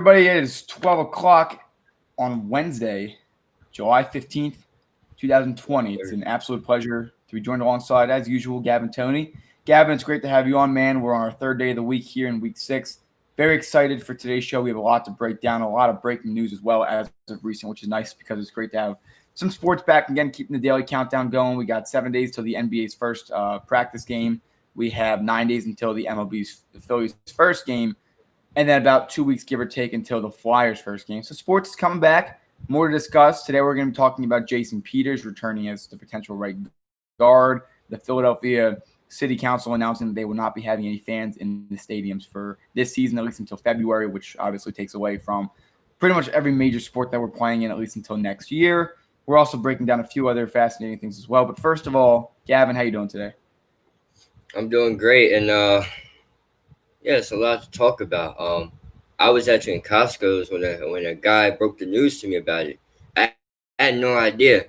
Everybody, it is 12 o'clock on Wednesday, July 15th, 2020. It's an absolute pleasure to be joined alongside, as usual, Gavin Tony. Gavin, it's great to have you on, man. We're on our third day of the week here in week 6. Very excited for today's show. We have a lot to break down, a lot of breaking news as well as of recent, which is nice because it's great to have some sports back again, keeping the daily countdown going. We got 7 days till the NBA's first practice game. We have 9 days until the Phillies' first game. And then about 2 weeks, give or take, until the Flyers' first game. So sports is coming back. More to discuss. Today we're going to be talking about Jason Peters returning as the potential right guard. The Philadelphia City Council announcing that they will not be having any fans in the stadiums for this season, at least until February, which obviously takes away from pretty much every major sport that we're playing in, at least until next year. We're also breaking down a few other fascinating things as well. But first of all, Gavin, how you doing today? I'm doing great, and yeah, it's a lot to talk about. I was actually in Costco's when a guy broke the news to me about it. I had no idea,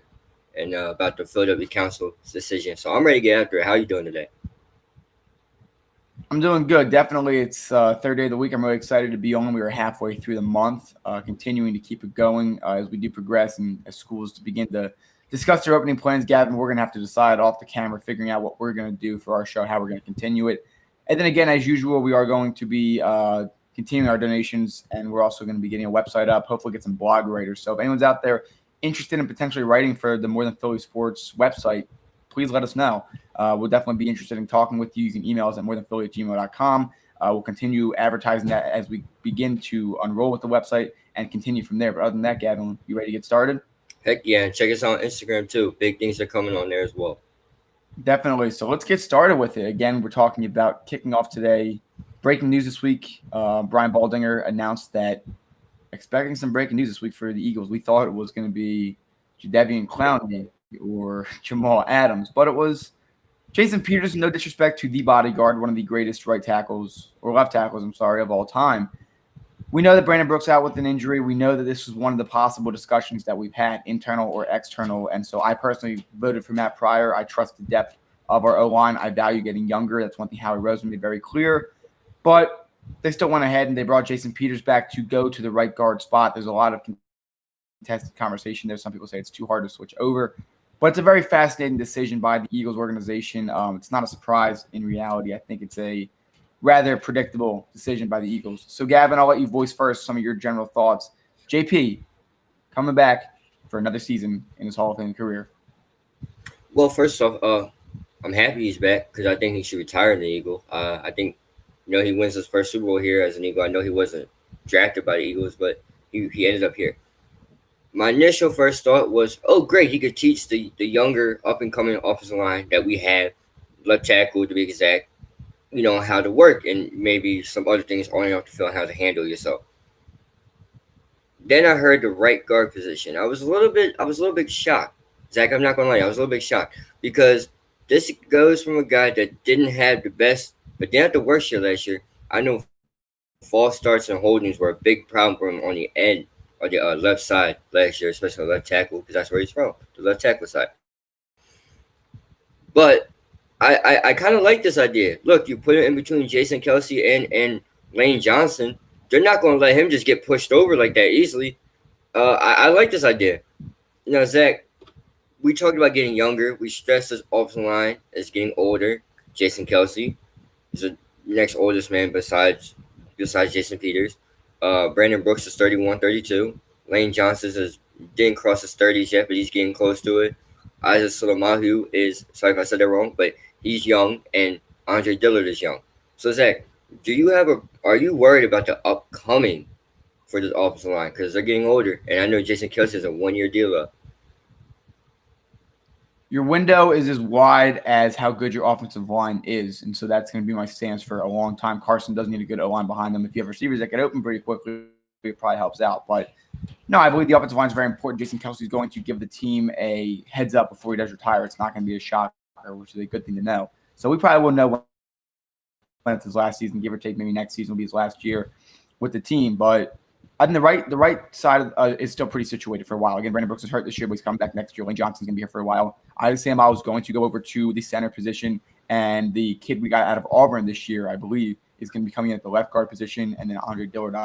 and about the Philadelphia Council's decision. So I'm ready to get after it. How you doing today? I'm doing good. Definitely, it's third day of the week. I'm really excited to be on. We are halfway through the month, continuing to keep it going as we do progress and as schools to begin to discuss their opening plans. Gavin, we're going to have to decide off the camera, figuring out what we're going to do for our show, how we're going to continue it. And then again, as usual, we are going to be continuing our donations, and we're also going to be getting a website up, hopefully get some blog writers. So if anyone's out there interested in potentially writing for the More Than Philly Sports website, please let us know. We'll definitely be interested in talking with you. You can email us at morethanphilly@gmail.com. We'll continue advertising that as we begin to unroll with the website and continue from there. But other than that, Gavin, you ready to get started? Heck yeah, and check us out on Instagram too. Big things are coming on there as well. Definitely. So let's get started with it. Again, we're talking about kicking off today. Breaking news this week. Brian Baldinger announced that expecting some breaking news this week for the Eagles. We thought it was going to be Jadeveon Clowney or Jamal Adams, but it was Jason Peters. No disrespect to the bodyguard, one of the greatest right tackles or left tackles, of all time. We know that Brandon Brooks out with an injury. We know that this was one of the possible discussions that we've had, internal or external. And so I personally voted for Matt Pryor. I trust the depth of our O-line. I value getting younger. That's one thing Howie Roseman made very clear. But they still went ahead and they brought Jason Peters back to go to the right guard spot. There's a lot of contested conversation there. Some people say it's too hard to switch over. But it's a very fascinating decision by the Eagles organization. It's not a surprise in reality. I think it's a rather predictable decision by the Eagles. So, Gavin, I'll let you voice first some of your general thoughts. JP, coming back for another season in his Hall of Fame career. Well, first off, I'm happy he's back because I think he should retire in the Eagle. I think he wins his first Super Bowl here as an Eagle. I know he wasn't drafted by the Eagles, but he ended up here. My initial first thought was, oh, great, he could teach the younger up and coming offensive line that we have, left tackle to be exact, how to work and maybe some other things on and off the field, how to handle yourself. Then I heard the right guard position. I was a little bit shocked. Zach, I'm not gonna lie, I was a little bit shocked because this goes from a guy that didn't have the best, but didn't have the worst year last year. I know false starts and holdings were a big problem for him on the end or the left side last year, especially the left tackle, because that's where he's from, the left tackle side. But I kind of like this idea. Look, you put it in between Jason Kelsey and Lane Johnson. They're not going to let him just get pushed over like that easily. I like this idea. Zach, we talked about getting younger. We stressed this offensive line is getting older. Jason Kelsey is the next oldest man besides Jason Peters. Brandon Brooks is 31, 32. Lane Johnson didn't cross his 30s yet, but he's getting close to it. Isaac Salamahu is, sorry if I said that wrong, but he's young, and Andre Dillard is young. So, Zach, are you worried about the upcoming for this offensive line? Because they're getting older, and I know Jason Kelsey has a 1-year deal up. Your window is as wide as how good your offensive line is, and so that's going to be my stance for a long time. Carson does need a good O-line behind them. If you have receivers that get open pretty quickly, it probably helps out. But no, I believe the offensive line is very important. Jason Kelsey is going to give the team a heads up before he does retire. It's not going to be a shocker, which is a good thing to know. So we probably will know when it's his last season, give or take. Maybe next season will be his last year with the team. But I think the right side is still pretty situated for a while. Again, Brandon Brooks is hurt this year, but he's coming back next year. Lane Johnson's going to be here for a while. Sam I was going to go over to the center position, and the kid we got out of Auburn this year, I believe, is going to be coming in at the left guard position, and then Andre Dillard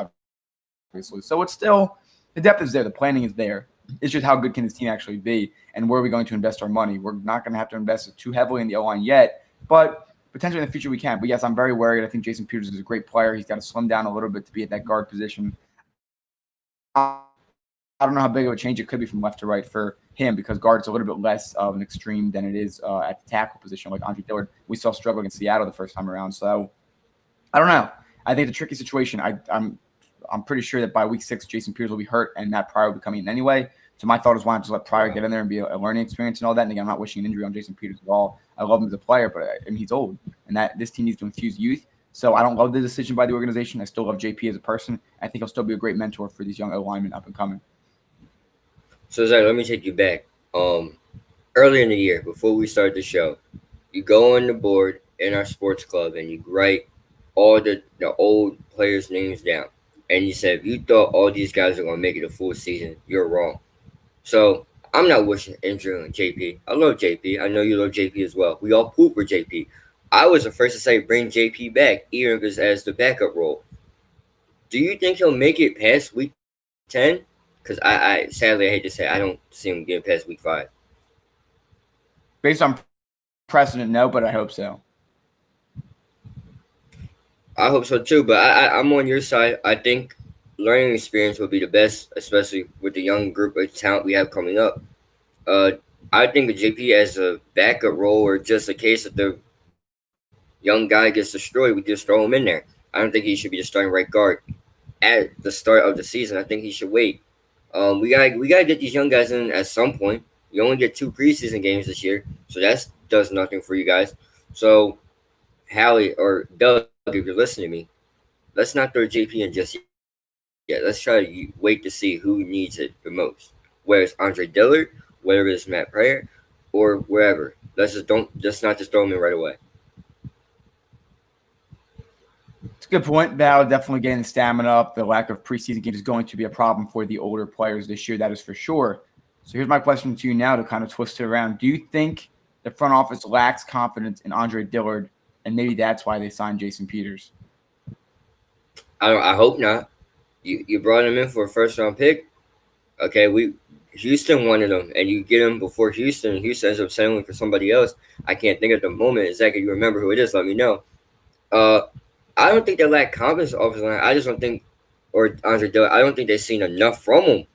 obviously. So it's still the depth is there, the planning is there. It's just how good can this team actually be, and where are we going to invest our money? We're not going to have to invest too heavily in the O line yet, but potentially in the future we can. But yes, I'm very worried. I think Jason Peters is a great player. He's got to slim down a little bit to be at that guard position. I don't know how big of a change it could be from left to right for him because guard's a little bit less of an extreme than it is at the tackle position, like Andre Dillard. We saw struggle against Seattle the first time around. So I don't know. I think it's a tricky situation. I'm pretty sure that by week 6, Jason Peters will be hurt and Matt Pryor will be coming in anyway. So my thought is why not just let Pryor get in there and be a learning experience and all that. And again, I'm not wishing an injury on Jason Peters at all. I love him as a player, but I mean he's old, and that this team needs to infuse youth. So I don't love the decision by the organization. I still love JP as a person. I think he'll still be a great mentor for these young O linemen up and coming. So Zach, let me take you back. Early in the year, before we started the show, you go on the board in our sports club and you write all the old players' names down. And you said, if you thought all these guys are going to make it a full season, you're wrong. So I'm not wishing injury on JP. I love JP. I know you love JP as well. We all poop for JP. I was the first to say bring JP back, even if it's as the backup role. Do you think he'll make it past week 10? Because I sadly, I hate to say, I don't see him getting past week 5. Based on precedent, no, but I hope so. I hope so too, but I'm on your side. I think learning experience will be the best, especially with the young group of talent we have coming up. I think of JP as a backup role or just a case that the young guy gets destroyed, we just throw him in there. I don't think he should be the starting right guard at the start of the season. I think he should wait. We gotta get these young guys in at some point. You only get 2 preseason games this year, so that does nothing for you guys. So Hallie or Doug, if you're listening to me, let's not throw JP in just yet. Let's try to wait to see who needs it the most. Whether it's Andre Dillard, whether it's Matt Pryor, or wherever. Let's not just throw him in right away. It's a good point. Val definitely getting the stamina up. The lack of preseason games is going to be a problem for the older players this year. That is for sure. So here's my question to you now to kind of twist it around. Do you think the front office lacks confidence in Andre Dillard, and maybe that's why they signed Jason Peters? I hope not. You brought him in for a first round pick. Okay, Houston wanted him, and you get him before Houston, and Houston ends up settling for somebody else. I can't think at the moment exactly. You remember who it is? Let me know. Uh, I don't think they lack confidence offensive line. I just don't think, or Andre Dillard, I don't think they've seen enough from him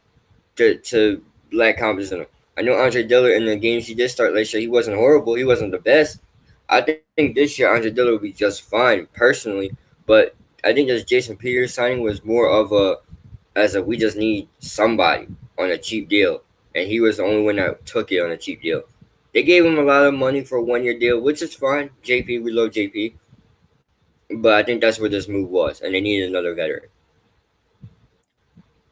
to lack confidence in him. I know Andre Dillard in the games he did start last year, he wasn't horrible. He wasn't the best. I think this year Andre Dillard will be just fine personally, but I think this Jason Peters signing was more of a we just need somebody on a cheap deal, and he was the only one that took it on a cheap deal. They gave him a lot of money for a 1 year deal, which is fine. JP, we love JP, but I think that's where this move was, and they needed another veteran.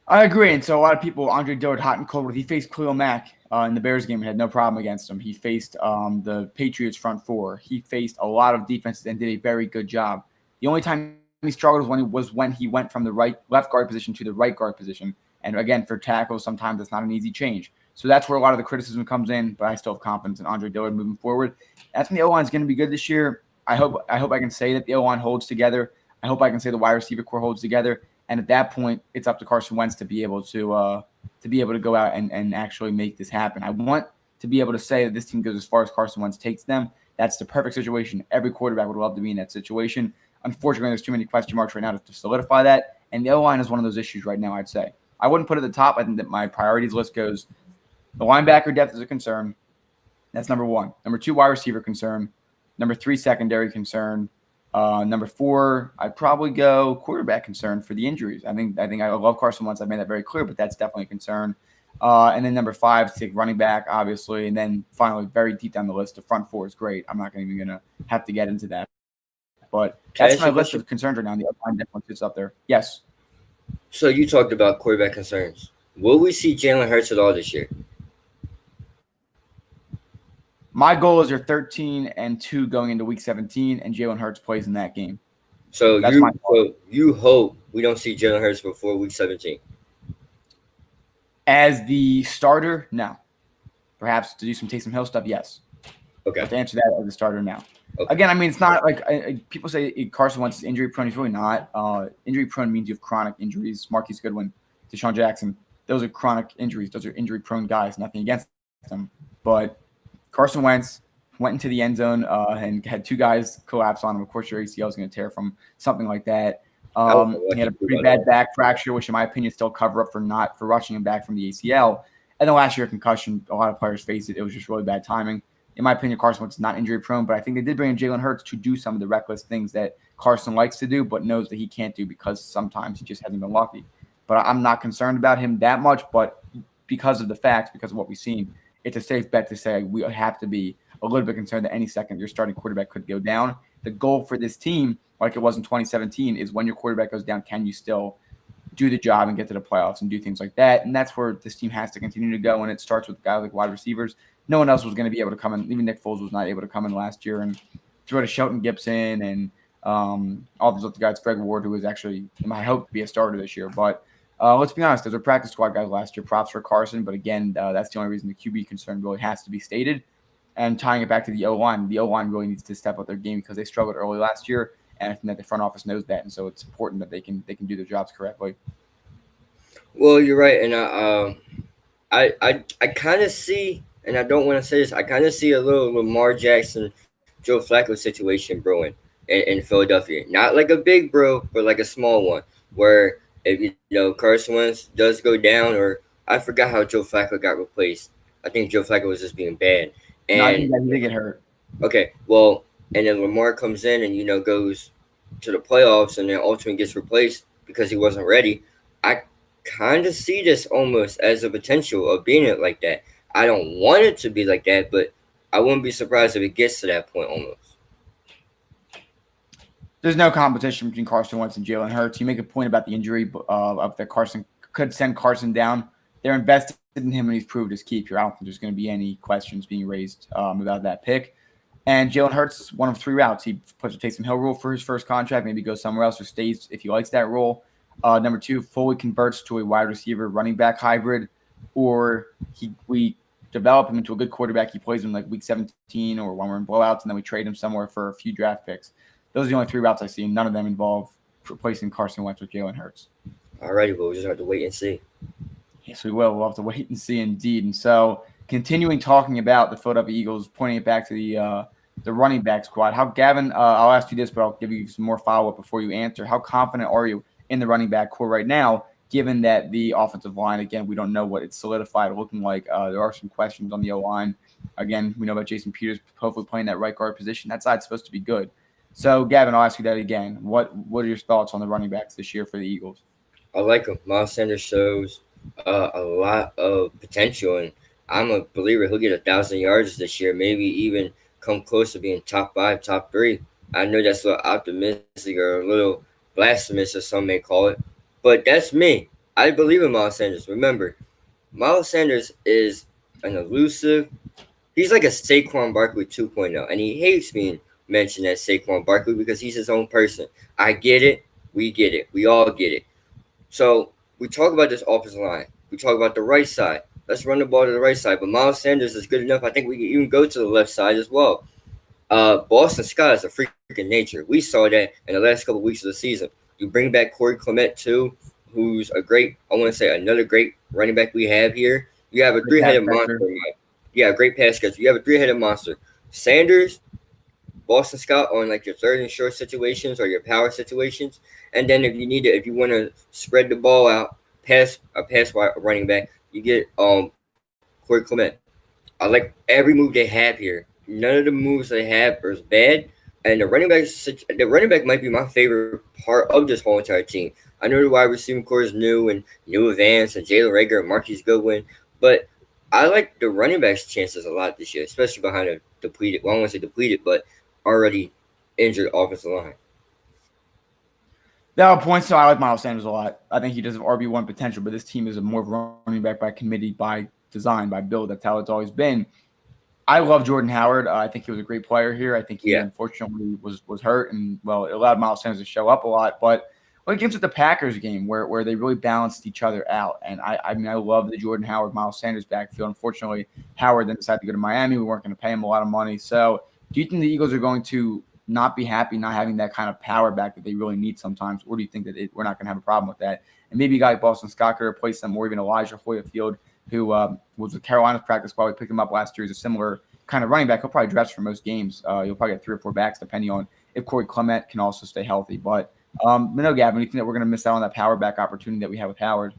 I agree. And so a lot of people, Andre Dillard, hot and cold. He faced Khalil Mack in the Bears game and had no problem against him. He faced the Patriots front four. He faced a lot of defenses and did a very good job. The only time he struggled was when he went from the left guard position to the right guard position. And again, for tackles, sometimes it's not an easy change. So that's where a lot of the criticism comes in. But I still have confidence in Andre Dillard moving forward. That's when the O-line is going to be good this year. I hope I can say that the O-line holds together. I hope I can say the wide receiver core holds together. And at that point, it's up to Carson Wentz to be able to go out and actually make this happen. I want to be able to say that this team goes as far as Carson Wentz takes them. That's the perfect situation. Every quarterback would love to be in that situation. Unfortunately, there's too many question marks right now to solidify that. And the O-line is one of those issues right now, I'd say. I wouldn't put it at the top. I think that my priorities list goes the linebacker depth is a concern. That's number 1. Number 2, wide receiver concern. Number 3, secondary concern. Number 4, I'd probably go quarterback concern for the injuries. I think I love Carson Wentz. I've made that very clear, but that's definitely a concern. And then number 5, take running back, obviously. And then finally, very deep down the list, the front 4 is great. I'm not even going to have to get into that. But that's my list of concerns right now. The line definitely sits up there. Yes. So you talked about quarterback concerns. Will we see Jalen Hurts at all this year? My goal is 13-2 going into Week 17, and Jalen Hurts plays in that game. So you hope we don't see Jalen Hurts before Week 17? As the starter, no. Perhaps to do some Taysom Hill stuff, yes. Okay. But to answer that as a starter, now. Okay. Again, I mean, it's not like people say Carson Wentz is injury prone. He's really not. Injury prone means you have chronic injuries. Marquise Goodwin, Deshaun Jackson, those are chronic injuries. Those are injury prone guys. Nothing against them, but Carson Wentz went into the end zone and had two guys collapse on him. Of course, your ACL is going to tear from something like that. I wasn't He had lucky a too, pretty by the way. bad back fracture, which in my opinion still cover up for not for rushing him back from the ACL. And then last year, concussion. A lot of players face it. It was just really bad timing. In my opinion, Carson Wentz is not injury prone, but I think they did bring in Jalen Hurts to do some of the reckless things that Carson likes to do, but knows that he can't do because sometimes he just hasn't been lucky. But I'm not concerned about him that much. But because of the facts, because of what we've seen, it's a safe bet to say we have to be a little bit concerned that any second your starting quarterback could go down. The goal for this team, like it was in 2017, is when your quarterback goes down, can you still do the job and get to the playoffs and do things like that? And that's where this team has to continue to go. And it starts with guys like wide receivers. No one else was going to be able to come in. Even Nick Foles was not able to come in last year and throw to Shelton Gibson and all those other guys. Greg Ward, who was actually, I hope, to be a starter this year. But let's be honest, those are practice squad guys last year. Props for Carson. But again, that's the only reason the QB concern really has to be stated. And tying it back to the O line really needs to step up their game because they struggled early last year, and I think that the front office knows that, and so it's important that they can do their jobs correctly. Well, you're right, and I kind of see, and I don't want to say this, I kind of see a little Lamar Jackson, Joe Flacco situation brewing in Philadelphia. Not like a big bro, but like a small one, where if Carson Wentz does go down, or I forgot how Joe Flacco got replaced. I think Joe Flacco was just being bad, No, I and think that he did get hurt. okay, well, and then Lamar comes in and goes to the playoffs, and then ultimately gets replaced because he wasn't ready. I kind of see this almost as a potential of being it like that. I don't want it to be like that, but I wouldn't be surprised if it gets to that point almost. There's no competition between Carson Wentz and Jalen Hurts. You make a point about the injury of that Carson could send Carson down. They're invested in him, and he's proved his keep. I don't think there's going to be any questions being raised about that pick. And Jalen Hurts, one of three routes. He puts a Taysom Hill rule for his first contract, maybe goes somewhere else or stays if he likes that role. Number two, fully converts to a wide receiver running back hybrid, or we develop him into a good quarterback. He plays in like week 17 or when we're in blowouts, and then we trade him somewhere for a few draft picks. Those are the only three routes I see, and none of them involve replacing Carson Wentz with Jalen Hurts. Alrighty, but we'll just have to wait and see. Yes, we will. We'll have to wait and see indeed. And so, continuing talking about the Philadelphia Eagles, pointing it back to the running back squad. How, Gavin, I'll ask you this, but I'll give you some more follow-up before you answer. How confident are you in the running back core right now, given that the offensive line, again, we don't know what it's solidified looking like. There are some questions on the O-line. Again, we know about Jason Peters hopefully playing that right guard position. That side's supposed to be good. So, Gavin, I'll ask you that again. What are your thoughts on the running backs this year for the Eagles? I like him. Miles Sanders shows a lot of potential, and I'm a believer he'll get 1,000 yards this year. Maybe even come close to being top five, top three. I know that's a little optimistic or a little blasphemous, as some may call it, but that's me. I believe in Miles Sanders. Remember, Miles Sanders is an elusive. He's like a Saquon Barkley 2.0, and he hates being mentioned as Saquon Barkley because he's his own person. I get it. We get it. We all get it. So we talk about this offensive line. We talk about the right side. Let's run the ball to the right side. But Miles Sanders is good enough. I think we can even go to the left side as well. Boston Scott is a freaking nature. We saw that in the last couple of weeks of the season. You bring back Corey Clement too, who's a great, I want to say another great running back we have here. You have a three-headed monster. Yeah, great pass catcher. You have a three-headed monster. Sanders, Boston Scott on like your third and short situations or your power situations. And then if you want to spread the ball out, pass running back, you get Corey Clement. I like every move they have here. None of the moves they have are bad. And the running back might be my favorite part of this whole entire team. I know the wide receiving core is new and new advance and Jalen Rager and Marquise Goodwin, but I like the running backs' chances a lot this year, especially behind a depleted. Well, I don't want to say depleted, but already injured offensive line. There are points, so I like Miles Sanders a lot. I think he does have RB1 potential, but this team is a more of a running back by committee, by design, by build. That's how it's always been. I love Jordan Howard. I think he was a great player here. I think he Yeah, unfortunately was hurt, and well, it allowed Miles Sanders to show up a lot. But when it comes to the Packers game, where they really balanced each other out, and I mean, I love the Jordan Howard Miles Sanders backfield. Unfortunately, Howard then decided to go to Miami. We weren't going to pay him a lot of money, so Do you think the Eagles are going to not be happy not having that kind of power back that they really need sometimes, or do you think that we're not going to have a problem with that? And maybe a guy like Boston Scott could replace them, or even Elijah Holyfield, who was with Carolina's practice squad. We picked him up last year as a similar kind of running back. He'll probably dress for most games. You'll probably get 3 or 4 backs depending on if Corey Clement can also stay healthy. But no, Gavin, do you think that we're going to miss out on that power back opportunity that we have with Howard?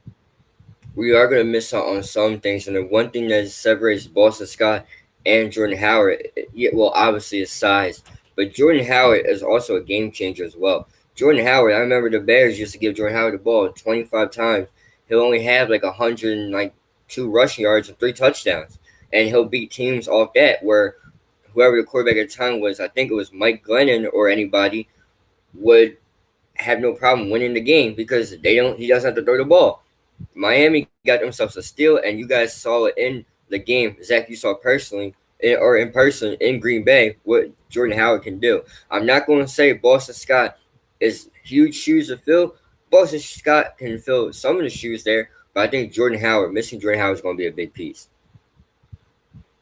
We are going to miss out on some things, and the one thing that separates Boston Scott and Jordan Howard, yeah, well, obviously is size, but Jordan Howard is also a game changer as well. Jordan Howard, I remember the Bears used to give Jordan Howard the ball 25 times. He'll only have like 102 rushing yards and 3 touchdowns, and he'll beat teams off that where whoever the quarterback at the time was, I think it was Mike Glennon or anybody, would have no problem winning the game because he doesn't have to throw the ball. Miami got themselves a steal, and you guys saw it in the game. Zach, you saw personally or in person in Green Bay what Jordan Howard can do. I'm not going to say Boston Scott is huge shoes to fill. Boston Scott can fill some of the shoes there, but I think missing Jordan Howard is going to be a big piece.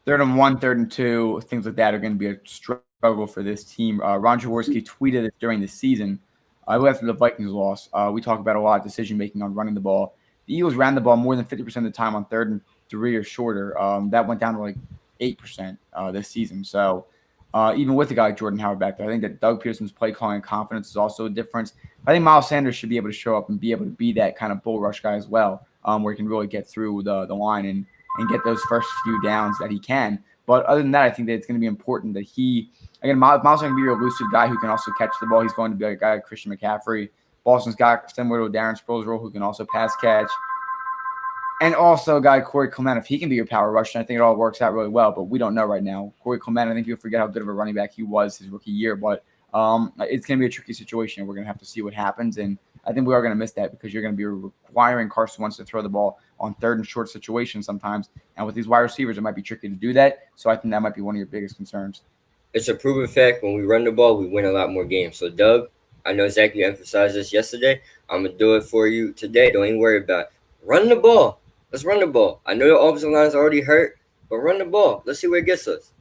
3rd and 1, 3rd and 2, things like that are going to be a struggle for this team. Ron Jaworski tweeted it during the season. After the Vikings loss, we talked about a lot of decision making on running the ball. The Eagles ran the ball more than 50% of the time on 3rd and 3 or shorter. That went down to like 8% this season. So even with a guy like Jordan Howard back there, I think that Doug Peterson's play calling confidence is also a difference. I think Miles Sanders should be able to show up and be able to be that kind of bull rush guy as well, where he can really get through the line and get those first few downs that he can. But other than that, I think that it's going to be important that Miles is going to be your elusive guy who can also catch the ball. He's going to be a guy like Christian McCaffrey. Boston's got similar to Darren Sproles' role, who can also pass catch. And also a guy, Corey Clement, if he can be your power rusher, I think it all works out really well. But we don't know right now. Corey Clement, I think you'll forget how good of a running back he was his rookie year. But it's going to be a tricky situation. We're going to have to see what happens. And I think we are going to miss that because you're going to be requiring Carson Wentz to throw the ball on 3rd and short situations sometimes. And with these wide receivers, it might be tricky to do that. So I think that might be one of your biggest concerns. It's a proven fact when we run the ball, we win a lot more games. So, Doug, I know Zach, you emphasized this yesterday. I'm going to do it for you today. Don't even worry about it. Run the ball. Let's run the ball. I know the offensive line is already hurt, but run the ball. Let's see where it gets us.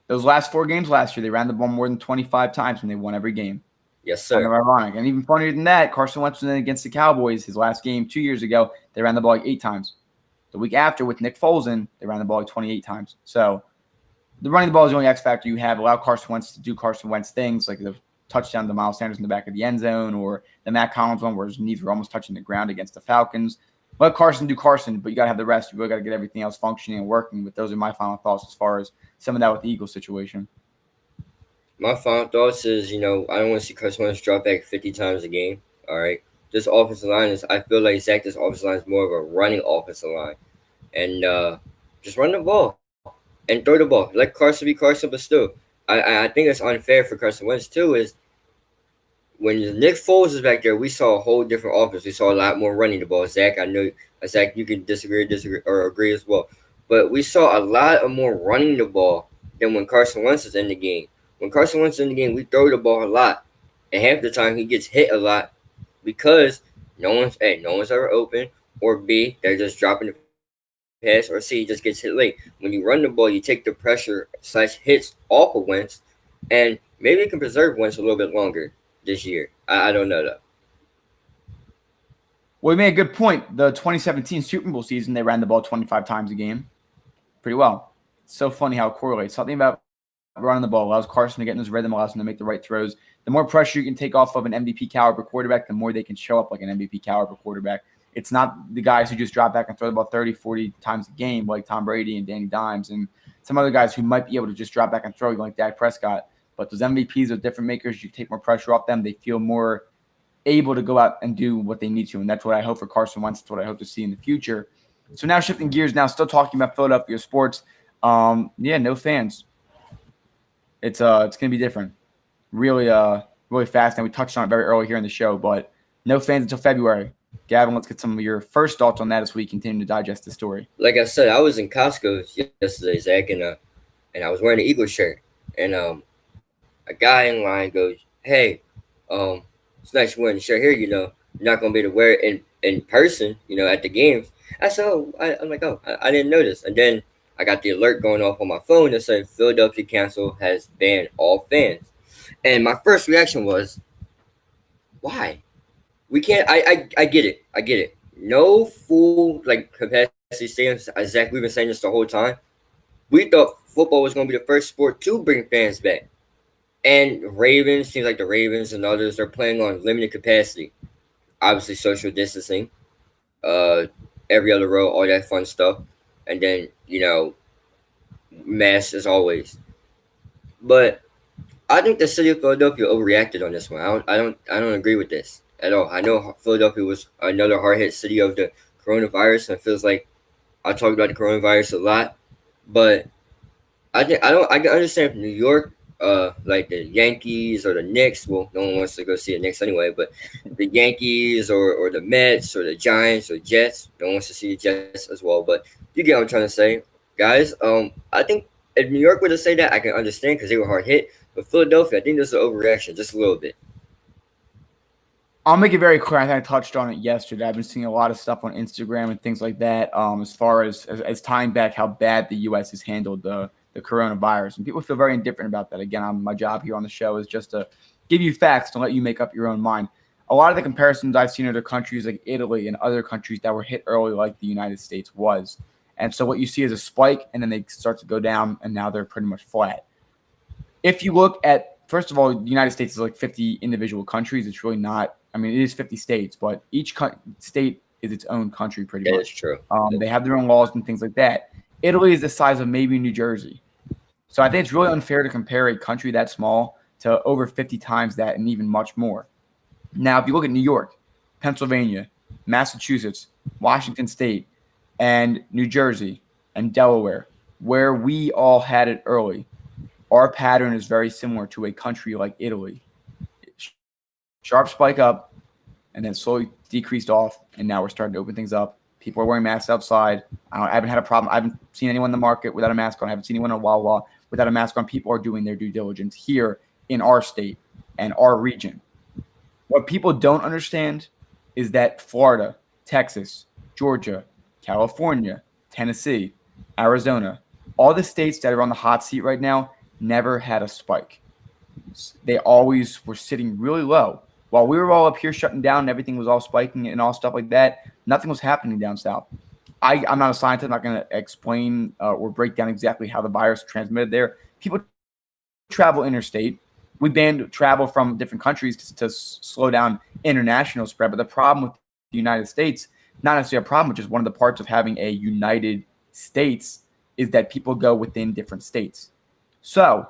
Those last 4 games last year, they ran the ball more than 25 times when they won every game. Yes, sir. Kind of ironic. And even funnier than that, Carson Wentz was in against the Cowboys his last game 2 years ago. They ran the ball like 8 times. The week after, with Nick Foles in, they ran the ball like 28 times. So the running the ball is the only X factor you have. Allow Carson Wentz to do Carson Wentz things like the touchdown to Miles Sanders in the back of the end zone, or the Matt Collins one where his knees were almost touching the ground against the Falcons. Let Carson do Carson, but you got to have the rest. You really got to get everything else functioning and working. But those are my final thoughts as far as some of that with the Eagles situation. My final thoughts is, I don't want to see Carson Wentz drop back 50 times a game. All right. This offensive line I feel like Zach, this offensive line is more of a running offensive line. And just run the ball and throw the ball. Let Carson be Carson, but still, I think it's unfair for Carson Wentz, too, is when Nick Foles is back there, we saw a whole different offense. We saw a lot more running the ball. Zach, I know, Zach, you can disagree, or agree as well. But we saw a lot of more running the ball than when Carson Wentz is in the game. When Carson Wentz is in the game, we throw the ball a lot. And half the time, he gets hit a lot because no one's ever open, or B, they're just dropping the pass, or C, he just gets hit late. When you run the ball, you take the pressure / hits off of Wentz, and maybe it can preserve Wentz a little bit longer this year. I don't know, though. Well, you made a good point. The 2017 Super Bowl season, they ran the ball 25 times a game. Pretty well. It's so funny how it correlates. Something about running the ball allows Carson to get in his rhythm, allows him to make the right throws. The more pressure you can take off of an MVP caliber quarterback, the more they can show up like an MVP caliber quarterback. It's not the guys who just drop back and throw the ball 30, 40 times a game like Tom Brady and Danny Dimes and some other guys who might be able to just drop back and throw like Dak Prescott. But those MVPs are different makers. You take more pressure off them. They feel more able to go out and do what they need to. And that's what I hope for Carson Wentz. That's what I hope to see in the future. So now shifting gears now, still talking about Philadelphia sports. No fans. It's going to be different. Really fast. And we touched on it very early here in the show, but no fans until February. Gavin, let's get some of your first thoughts on that as we continue to digest the story. Like I said, I was in Costco yesterday, Zach, and I was wearing an Eagles shirt. And a guy in line goes, "Hey, it's nice you're wearing the shirt here. You're not gonna be able to wear it in person, at the games." I said, "Oh, I'm like, oh, I didn't notice." And then I got the alert going off on my phone that said Philadelphia Council has banned all fans. And my first reaction was, why? We can't. I get it. I get it. No full like capacity stadiums. Zach, we've been saying this the whole time. We thought football was going to be the first sport to bring fans back. And Ravens seems like the Ravens and others are playing on limited capacity. Obviously, social distancing, uh, every other row, all that fun stuff, and then masks as always. But I think the city of Philadelphia overreacted on this one. I don't agree with this at all. I know Philadelphia was another hard hit city of the coronavirus, and it feels like I talk about the coronavirus a lot, but I can understand if New York, like the Yankees or the Knicks. Well, no one wants to go see the Knicks anyway, but the Yankees or the Mets or the Giants or Jets, no one wants to see the Jets as well. But you get what I'm trying to say, guys. I think if New York were to say that, I can understand because they were hard hit. But Philadelphia, I think there's an overreaction, just a little bit. I'll make it very clear. I think I touched on it yesterday. I've been seeing a lot of stuff on Instagram and things like that. As far as tying back how bad the U.S. has handled the coronavirus, and people feel very indifferent about that. Again, my job here on the show is just to give you facts to let you make up your own mind. A lot of the comparisons I've seen are to countries like Italy and other countries that were hit early, like the United States was. And so what you see is a spike, and then they start to go down, and now they're pretty much flat. If you look at, first of all, the United States is like 50 individual countries. It's really not. I mean, it is 50 states, but each state is its own country pretty That is much. true. They have their own laws and things like that. Italy is the size of maybe New Jersey. So I think it's really unfair to compare a country that small to over 50 times that and even much more. Now, if you look at New York, Pennsylvania, Massachusetts, Washington State, and New Jersey and Delaware, where we all had it early, our pattern is very similar to a country like Italy. Sharp spike up and then slowly decreased off, and now we're starting to open things up. People are wearing masks outside. I haven't had a problem. I haven't seen anyone in the market without a mask on. I haven't seen anyone in Wawa without a mask on. People are doing their due diligence here in our state and our region. What people don't understand is that Florida, Texas, Georgia, California, Tennessee, Arizona, all the states that are on the hot seat right now never had a spike. They always were sitting really low. While we were all up here shutting down and everything was all spiking and all stuff like that, nothing was happening down south. I'm not a scientist. I'm not going to explain or break down exactly how the virus transmitted there. People travel interstate. We banned travel from different countries to slow down international spread. But the problem with the United States, not necessarily a problem, but just one of the parts of having a United States is that people go within different states. So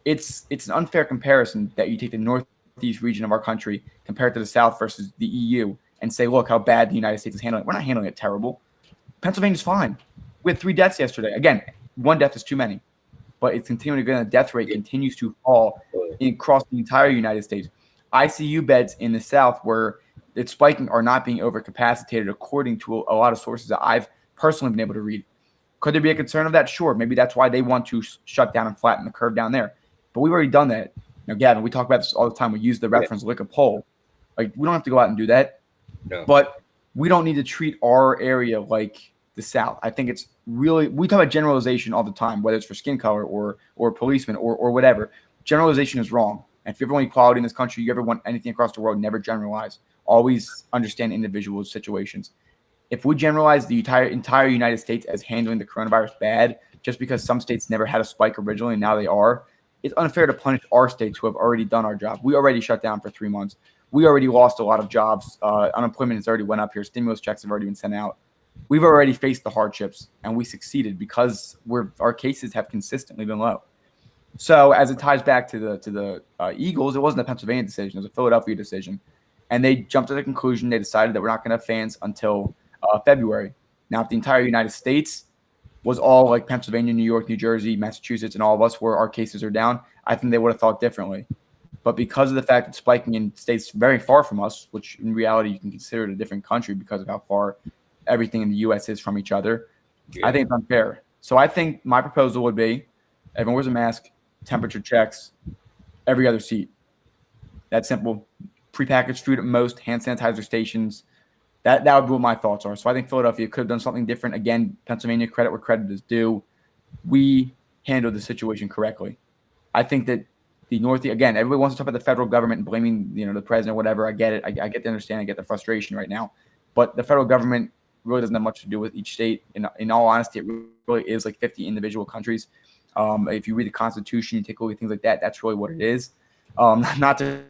it's an unfair comparison that you take the northeast region of our country compared to the south versus the EU and say, look how bad the United States is handling it. We're not handling it terrible. Pennsylvania's fine. We had 3 deaths yesterday. Again, 1 death is too many, but it's continuing to go. The death rate continues to fall across the entire United States. ICU beds in the South where it's spiking are not being overcapacitated according to a lot of sources that I've personally been able to read. Could there be a concern of that? Sure. Maybe that's why they want to shut down and flatten the curve down there. But we've already done that. Now, Gavin, we talk about this all the time. We use the reference like a poll. Like, we don't have to go out and do that. No. But we don't need to treat our area like the South. I think it's really, we talk about generalization all the time, whether it's for skin color or policemen or whatever. Generalization is wrong. And if you ever want equality in this country, you ever want anything across the world, never generalize. Always understand individual situations. If we generalize the entire United States as handling the coronavirus bad, just because some states never had a spike originally and now they are, it's unfair to punish our states who have already done our job. We already shut down for 3 months. We already lost a lot of jobs. Unemployment has already went up here. Stimulus checks have already been sent out. We've already faced the hardships, and we succeeded because our cases have consistently been low. So as it ties back to the Eagles, it wasn't a Pennsylvania decision. It was a Philadelphia decision. And they jumped to the conclusion. They decided that we're not going to have fans until February. Now, if the entire United States was all like Pennsylvania, New York, New Jersey, Massachusetts, and all of us where our cases are down, I think they would have thought differently. But because of the fact it's spiking in states very far from us, which in reality you can consider it a different country because of how far everything in the U.S. is from each other, I think it's unfair. So I think my proposal would be everyone wears a mask, temperature checks, every other seat. That's simple. Prepackaged food at most, hand sanitizer stations. That would be what my thoughts are. So I think Philadelphia could have done something different. Again, Pennsylvania, credit where credit is due. we handled the situation correctly. I think that the North, again, everybody wants to talk about the federal government and blaming, the president or whatever. I get it. I get the understanding. I get the frustration right now. But the federal government really doesn't have much to do with each state. In all honesty, it really is like 50 individual countries. If you read the Constitution, you take a look at things like that, that's really what it is. Not to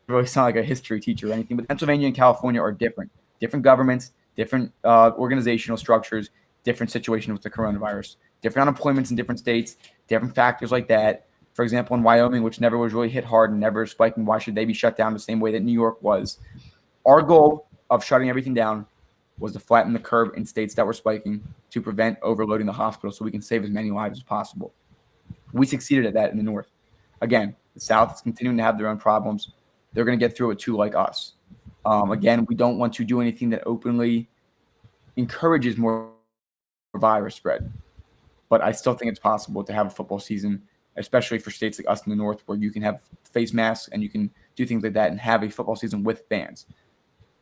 really sound like a history teacher or anything, but Pennsylvania and California are different. Different governments, different organizational structures, different situation with the coronavirus, different unemployments in different states, different factors like that. For example, in Wyoming, which never was really hit hard and never spiking, why should they be shut down the same way that New York was? Our goal of shutting everything down was to flatten the curve in states that were spiking to prevent overloading the hospital so we can save as many lives as possible. We succeeded at that in the North. Again, the South is continuing to have their own problems. They're going to get through it too, like us. Again, we don't want to do anything that openly encourages more virus spread. But I still think it's possible to have a football season, especially for states like us in the North, where you can have face masks and you can do things like that and have a football season with fans.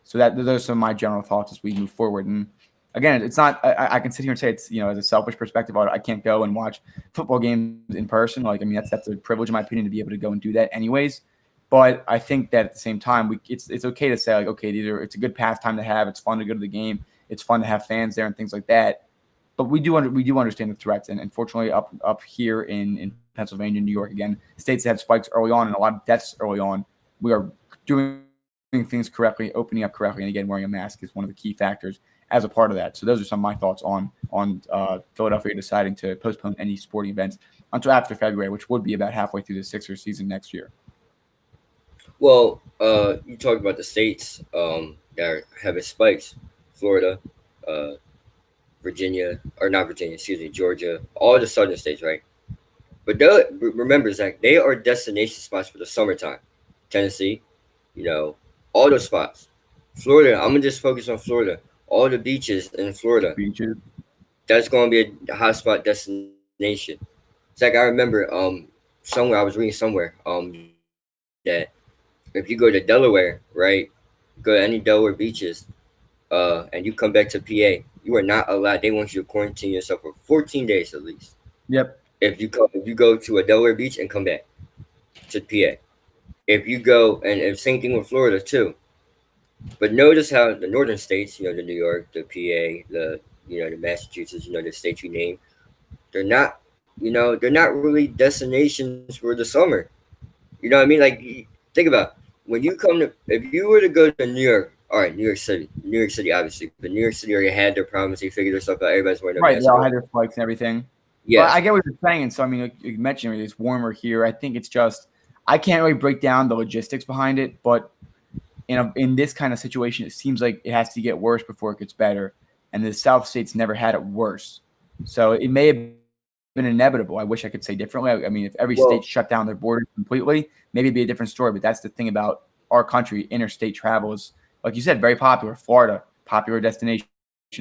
So those are some of my general thoughts as we move forward. And again, it's not. I can sit here and say it's as a selfish perspective, I can't go and watch football games in person. Like I mean, that's a privilege in my opinion to be able to go and do that anyways. But I think that at the same time, it's okay to say like, okay, it's a good pastime to have. It's fun to go to the game. It's fun to have fans there and things like that. But we do understand the threats, and unfortunately, up here in Pennsylvania, New York, again, states that had spikes early on and a lot of deaths early on, we are doing things correctly, opening up correctly, and again, wearing a mask is one of the key factors as a part of that. So those are some of my thoughts on Philadelphia deciding to postpone any sporting events until after February, which would be about halfway through the Sixers season next year. Well, you talked about the states that are having spikes: Florida, uh, Virginia, or not Virginia, excuse me, Georgia, all the southern states, right? But remember, Zach, they are destination spots for the summertime. Tennessee, you know, all those spots. Florida, I'm gonna just focus on Florida. All the beaches in Florida, Beaches. that's gonna be a hotspot destination. Zach, I remember somewhere I was reading somewhere that if you go to Delaware, right, go to any Delaware beaches, and you come back to PA, you are not allowed. They want you to quarantine yourself for 14 days at least. Yep. If you go to a Delaware beach and come back to PA, if you go and same thing with Florida too. But notice how the northern states, the New York, the PA, the Massachusetts, the states you name, they're not, they're not really destinations for the summer. You know what I mean? Like, think about when you come to, if you were to go to New York, all right, New York City, obviously, but New York City already had their problems. They figured their stuff out. Everybody's wearing their Right. They masks. all had their spikes and everything. But I Yes, get what you're saying. So I mean, like you mentioned, it's warmer here. I think it's just I can't really break down the logistics behind it, but in this kind of situation, it seems like it has to get worse before it gets better. And the South states never had it worse. So it may have been inevitable. I wish I could say differently. I mean, if every state shut down their well, borders completely, maybe it'd be a different story. But that's the thing about our country. Interstate travel is, like you said, very popular. Florida, popular destination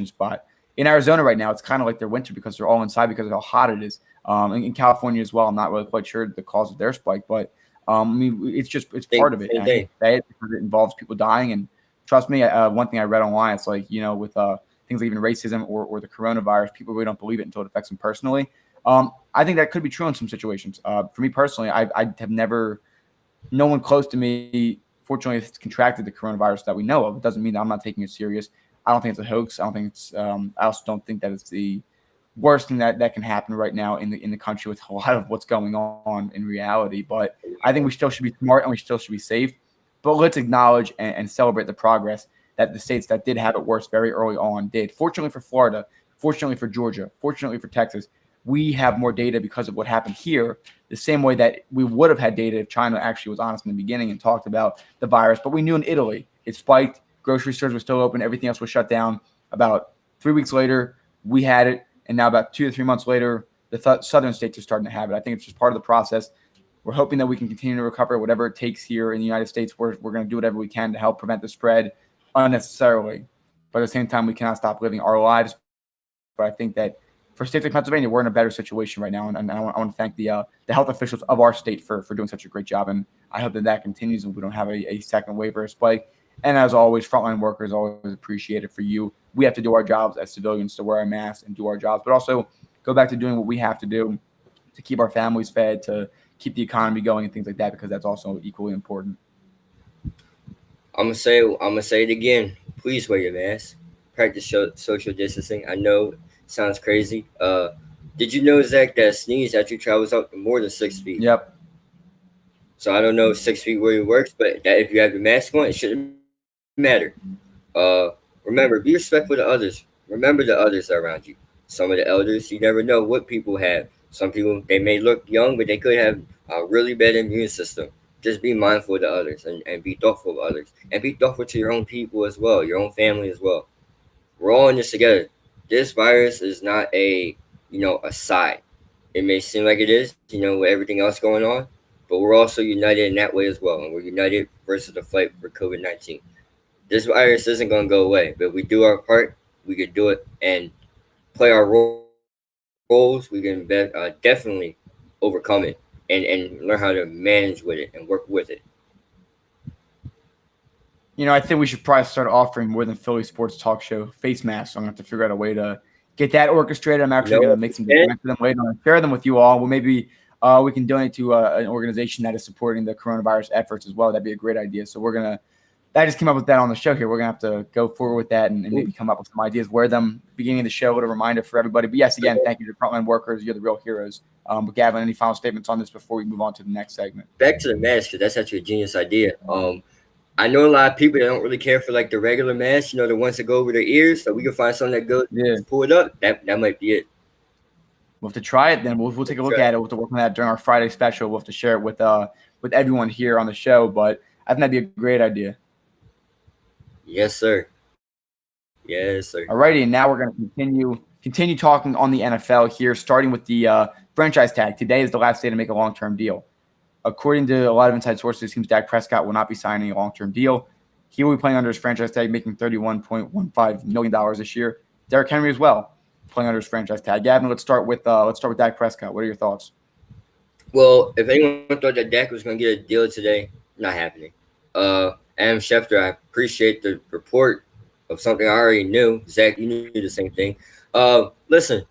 spot. In Arizona right now, it's kind of like their winter because they're all inside because of how hot it is. In California as well, I'm not really quite sure the cause of their spike, but I mean, it's part of it, and I same hate to thing. say it because it involves people dying. And trust me, one thing I read online, it's like with things like even racism or the coronavirus, people really don't believe it until it affects them personally. I think that could be true in some situations. For me personally, I have never, no one close to me, fortunately, has contracted the coronavirus that we know of. It doesn't mean that I'm not taking it serious. I don't think it's a hoax. I don't think it's. I also don't think that it's the worst thing that can happen right now in the country with a lot of what's going on in reality. But I think we still should be smart and we still should be safe. But let's acknowledge and celebrate the progress that the states that did have it worse very early on did. Fortunately for Florida, fortunately for Georgia, fortunately for Texas, we have more data because of what happened here, the same way that we would have had data if China actually was honest in the beginning and talked about the virus. But we knew in Italy it spiked, grocery stores were still open, everything else was shut down. About 3 weeks later, we had it, and now about 2 to 3 months later, the southern states are starting to have it. I think it's just part of the process. We're hoping that we can continue to recover whatever it takes here in the United States. We're going to do whatever we can to help prevent the spread unnecessarily. But at the same time, we cannot stop living our lives. But I think that for states like Pennsylvania, we're in a better situation right now. And I want to thank the health officials of our state for doing such a great job. And I hope that continues and we don't have a second wave or a spike. And as always, frontline workers always appreciated for you we have to do our jobs as civilians to wear our masks and do our jobs, but also go back to doing what we have to do to keep our families fed, to keep the economy going and things like that, because that's also equally important. I'm gonna say it again. Please wear your mask. Practice social distancing. I know it sounds crazy. Did you know, Zach, that a sneeze actually travels up to more than 6 feet? Yep. So I don't know if 6 feet really works, but that if you have your mask on, it shouldn't matter. Remember, be respectful to others. Remember the others around you. Some of the elders, you never know what people have. Some people, they may look young, but they could have a really bad immune system. Just be mindful of the others, and be thoughtful of others. And be thoughtful to your own people as well, your own family as well. We're all in this together. This virus is not a side. It may seem like it is, with everything else going on, but we're also united in that way as well. And we're united versus the fight for COVID-19. This virus isn't going to go away, but if we do our part, we can do it and play our roles. We can definitely overcome it and learn how to manage with it and work with it. I think we should probably start offering more than Philly sports talk show face masks. So I'm going to have to figure out a way to get that orchestrated. I'm actually going to make some designs for them later and share them with you all. Well, maybe we can donate to an organization that is supporting the coronavirus efforts as well. That'd be a great idea. So I just came up with that on the show here. We're going to have to go forward with that and maybe come up with some ideas, wear them beginning of the show, a little reminder for everybody. But yes, again, thank you to frontline workers. You're the real heroes. But Gavin, any final statements on this before we move on to the next segment? Back to the mask, because that's actually a genius idea. I know a lot of people that don't really care for like the regular masks, the ones that go over their ears. So we can find something that goes, pull it up. That might be it. We'll have to try it then. We'll take a look at it. We'll have to work on that during our Friday special. We'll have to share it with everyone here on the show. But I think that'd be a great idea. Yes, sir. Yes, sir. Alrighty, and now we're going to continue talking on the NFL here, starting with the franchise tag. Today is the last day to make a long-term deal. According to a lot of inside sources, it seems Dak Prescott will not be signing a long-term deal. He will be playing under his franchise tag, making $31.15 million this year. Derrick Henry as well, playing under his franchise tag. Gavin, let's start with Dak Prescott. What are your thoughts? Well, if anyone thought that Dak was going to get a deal today, not happening. Adam Schefter, I appreciate the report of something I already knew. Zach, you knew the same thing. Listen,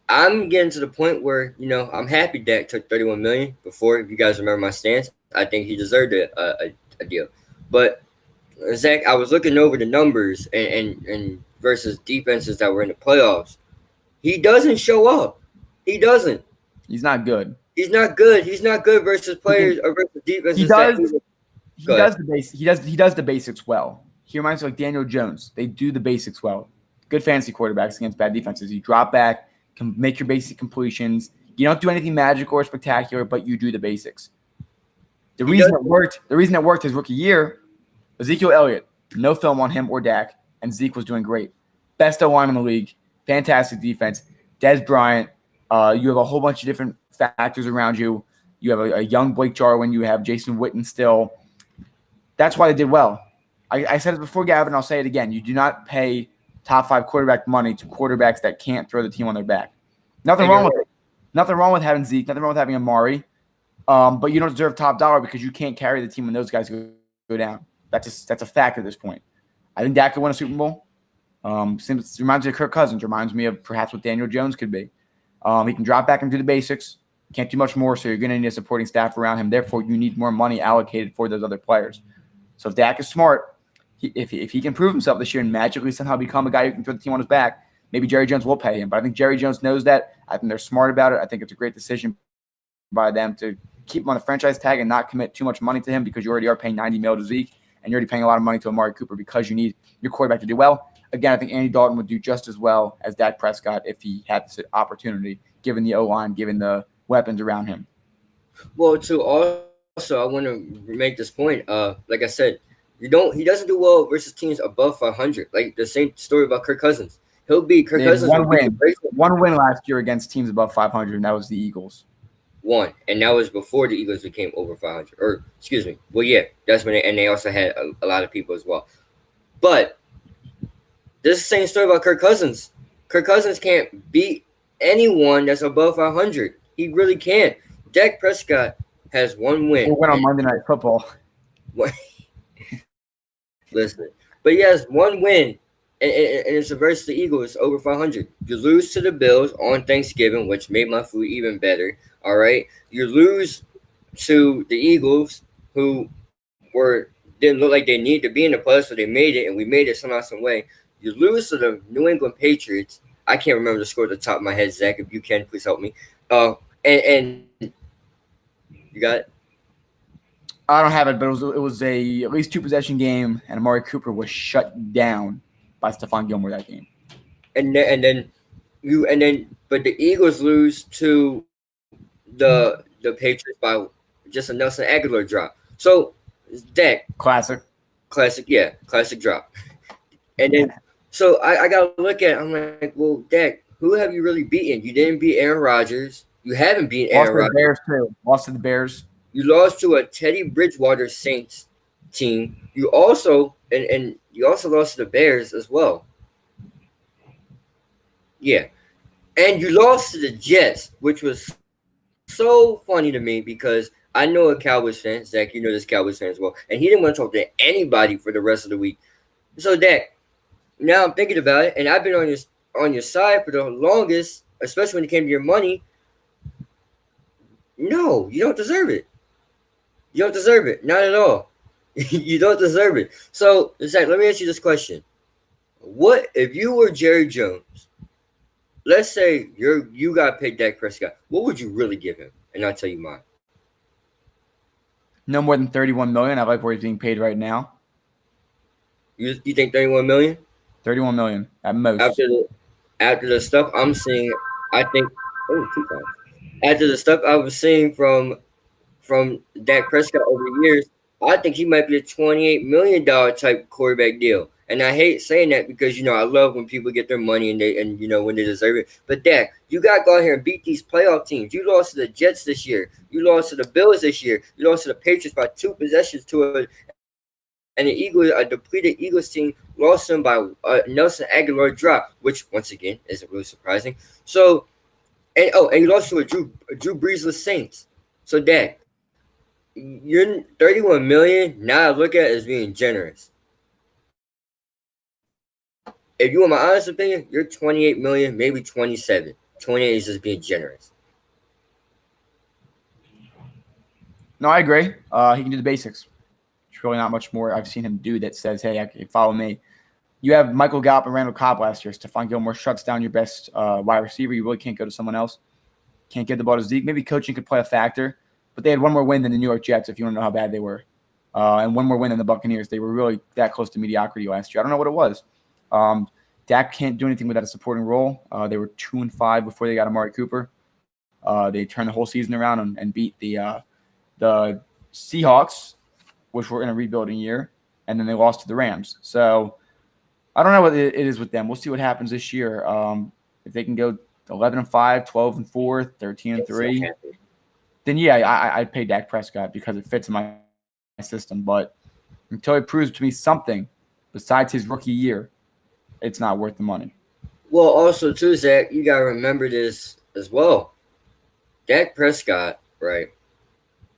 I'm getting to the point where I'm happy Dak took $31 million before. If you guys remember my stance, I think he deserved a deal. But Zach, I was looking over the numbers and versus defenses that were in the playoffs. He doesn't show up. He doesn't. He's not good. He's not good. He's not good versus players or versus defenses. He does the basics well. He reminds me like Daniel Jones. They do the basics well. Good fantasy quarterbacks against bad defenses. You drop back, can make your basic completions. You don't do anything magical or spectacular, but you do the basics. The reason it worked his rookie year, Ezekiel Elliott, no film on him or Dak, and Zeke was doing great. Best O-line in the league, fantastic defense. Dez Bryant, you have a whole bunch of different factors around you. You have a young Blake Jarwin. You have Jason Witten still. That's why they did well. I said it before, Gavin, I'll say it again. You do not pay top 5 quarterback money to quarterbacks that can't throw the team on their back. Nothing wrong with it. Nothing wrong with having Zeke. Nothing wrong with having Amari. But you don't deserve top dollar because you can't carry the team when those guys go down. That's a fact at this point. I think Dak could win a Super Bowl. Reminds me of Kirk Cousins. Reminds me of perhaps what Daniel Jones could be. He can drop back and do the basics. Can't do much more, so you're going to need a supporting staff around him. Therefore, you need more money allocated for those other players. So if Dak is smart, if he can prove himself this year and magically somehow become a guy who can throw the team on his back, maybe Jerry Jones will pay him. But I think Jerry Jones knows that. I think they're smart about it. I think it's a great decision by them to keep him on the franchise tag and not commit too much money to him because you already are paying $90 million to Zeke and you're already paying a lot of money to Amari Cooper because you need your quarterback to do well. Again, I think Andy Dalton would do just as well as Dak Prescott if he had this opportunity, given the O-line, given the weapons around him. Well, also, I want to make this point. Like I said, he doesn't do well versus teams above 500. Like the same story about Kirk Cousins. Kirk Cousins one win last year against teams above 500, and that was the Eagles. One, and that was before the Eagles became over 500. Or excuse me. Well, yeah, that's when they also had a lot of people as well. But this is the same story about Kirk Cousins. Kirk Cousins can't beat anyone that's above 500. He really can't. Dak Prescott has one win. He went on Monday Night Football. Listen, but he has one win and it's versus the Eagles over 500. You lose to the Bills on Thanksgiving, which made my food even better. All right, you lose to the Eagles, who were didn't look like they needed to be in the playoffs, so they made it, and we made it somehow, some way. You lose to the New England Patriots. I can't remember the score at the top of my head, Zach. If you can, please help me. And you got it? I don't have it, but it was a at least 2 possession game, and Amari Cooper was shut down by Stephon Gilmore that game. But the Eagles lose to the Patriots by just a Nelson Aguilar drop. So Dak, Classic. classic, yeah, classic drop. And then so I gotta look at it, I'm like, well, Dak, who have you really beaten? You didn't beat Aaron Rodgers. You haven't beaten Aaron Lost to the Rodgers. Bears too. Lost to the Bears. You lost to a Teddy Bridgewater Saints team. You also and you also lost to the Bears as well. Yeah. And you lost to the Jets, which was so funny to me because I know a Cowboys fan. Zach, you know this Cowboys fan as well. And he didn't want to talk to anybody for the rest of the week. So Dak, now I'm thinking about it, and I've been on your side for the longest, especially when it came to your money. No, you don't deserve it. You don't deserve it. Not at all. You don't deserve it. So, Zach, let me ask you this question. What if you were Jerry Jones? Let's say you got paid Dak Prescott. What would you really give him? And I'll tell you mine. No more than 31 million. I like where he's being paid right now. You think 31 million? 31 million at most. After the stuff I'm seeing, I think 2 times. After the stuff I was seeing from Dak Prescott over the years, I think he might be a $28 million type quarterback deal. And I hate saying that because I love when people get their money and when they deserve it. But Dak, you got to go out here and beat these playoff teams. You lost to the Jets this year. You lost to the Bills this year. You lost to the Patriots by 2 possessions to it. And the Eagles, a depleted Eagles team, lost them by Nelson Aguilar drop, which once again isn't really surprising. So, and you lost to a Drew Breesless Saints. So Dak, you're 31 million. Now I look at it as being generous. If you want my honest opinion, you're 28 million, maybe 27. 28 is just being generous. No, I agree. He can do the basics. There's really not much more I've seen him do that says, hey, follow me. You have Michael Gallup and Randall Cobb last year. Stephon Gilmore shuts down your best wide receiver. You really can't go to someone else. Can't get the ball to Zeke. Maybe coaching could play a factor. But they had one more win than the New York Jets, if you want to know how bad they were. And one more win than the Buccaneers. They were really that close to mediocrity last year. I don't know what it was. Dak can't do anything without a supporting role. They were 2-5 before they got Amari Cooper. They turned the whole season around and beat the Seahawks, which were in a rebuilding year, and then they lost to the Rams. So I don't know what it is with them. We'll see what happens this year. If they can go 11-5, 12-4, 13-3, then yeah, I'd pay Dak Prescott because it fits in my system. But until he proves to me something besides his rookie year, it's not worth the money. Well, also too, Zach, you gotta remember this as well. Dak Prescott, right,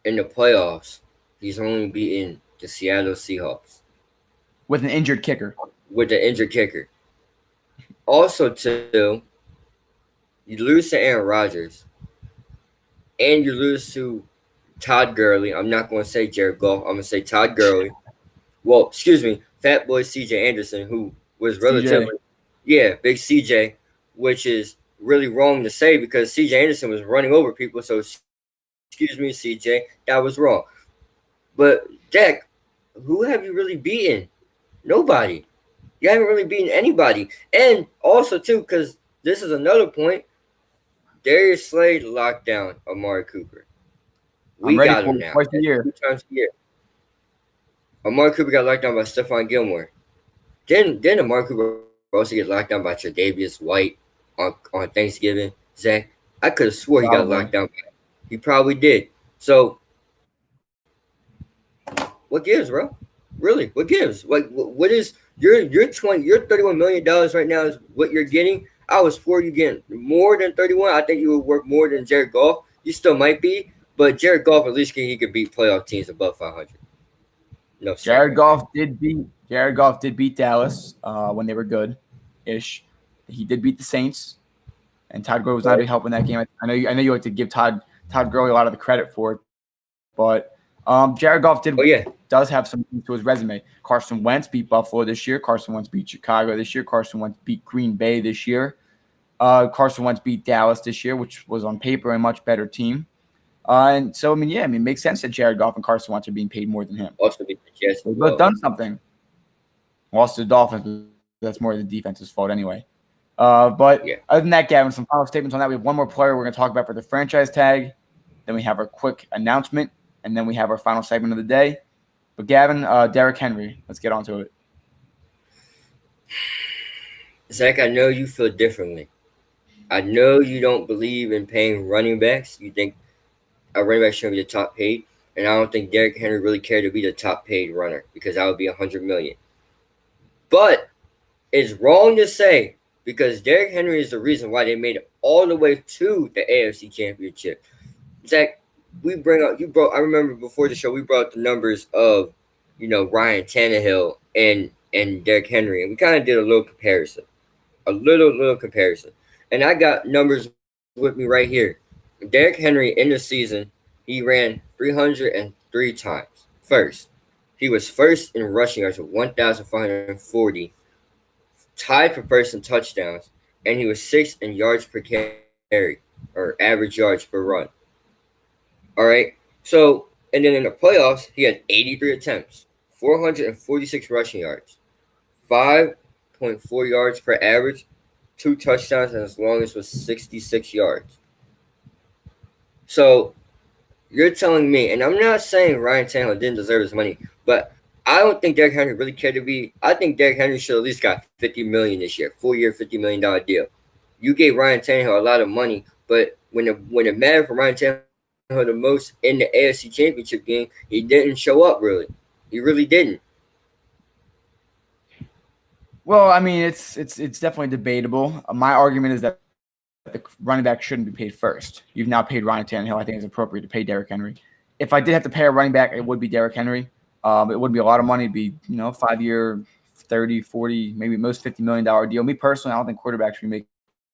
in the playoffs, he's only beaten the Seattle Seahawks with an injured kicker. Also, too, you lose to Aaron Rodgers, and you lose to Todd Gurley. I'm not going to say Jared Goff. I'm going to say Todd Gurley. Well, excuse me, Fat Boy C.J. Anderson, who was relatively, big C.J., which is really wrong to say because C.J. Anderson was running over people. So, excuse me, C.J., that was wrong. But, Dak, who have you really beaten? Nobody. You haven't really beaten anybody. And also, too, because this is another point, Darius Slade locked down Amari Cooper. We got him now. Twice a year. 2 times a year. Amari Cooper got locked down by Stephon Gilmore. Then Amari Cooper also get locked down by Tre'Davious White on Thanksgiving. Zach, I could have swore he got locked down. He probably did. So, what gives, bro? Really, what gives? Like, what is your $31 million right now is what you're getting. I was for you getting more than 31. I think you would work more than Jared Goff. You still might be, but Jared Goff at least he could beat playoff teams above 500. No, Jared Goff did beat Jared Goff did beat Dallas when they were good ish. He did beat the Saints, and Todd Gurley was not a big help in that game. I know you like to give Todd Gurley a lot of the credit for it, but Jared Goff Oh yeah, does have some things to his resume. Carson Wentz beat Buffalo this year. Carson Wentz beat Chicago this year. Carson Wentz beat Green Bay this year. Carson Wentz beat Dallas this year, which was on paper a much better team. And so, it makes sense that Jared Goff and Carson Wentz are being paid more than him. also beat the Jets as They've both well. done something. Lost to the Dolphins, but that's more the defense's fault anyway. But Yeah. other than that, Gavin, some final statements on that. We have one more player we're going to talk about for the franchise tag. Then we have our quick announcement, and then we have our final segment of the day. But Gavin, Derrick Henry, let's get on to it. Zach, I know you feel differently. I know you don't believe in paying running backs. You think a running back shouldn't be the top paid, and I don't think Derrick Henry really cared to be the top paid runner because that would be $100 million. But it's wrong to say because Derrick Henry is the reason why they made it all the way to the AFC Championship. Zach, I remember before the show we brought up the numbers of, Ryan Tannehill and Derrick Henry, and we kind of did a little comparison, and I got numbers with me right here. Derrick Henry in the season, he ran 303 times. First, he was first in rushing yards with 1,440, tied for first in touchdowns, and he was sixth in yards per carry or average yards per run. All right. So, and then in the playoffs, he had 83 attempts, 446 rushing yards, 5.4 yards per average, two touchdowns, and his longest was 66 yards. So, you're telling me, and I'm not saying Ryan Tannehill didn't deserve his money, but I don't think Derrick Henry really cared to be. I think Derrick Henry should at least got $50 million this year, full-year $50 million deal. You gave Ryan Tannehill a lot of money, but when it mattered for Ryan Tannehill the most in the AFC Championship game, he didn't show up really. He really didn't. Well, it's definitely debatable. My argument is that the running back shouldn't be paid first. You've now paid Ryan Tannehill. I think it's appropriate to pay Derrick Henry. If I did have to pay a running back, it would be Derrick Henry. It wouldn't be a lot of money. It'd be, 5-year, 30, 40, maybe most $50 million deal. Me personally, I don't think quarterbacks should make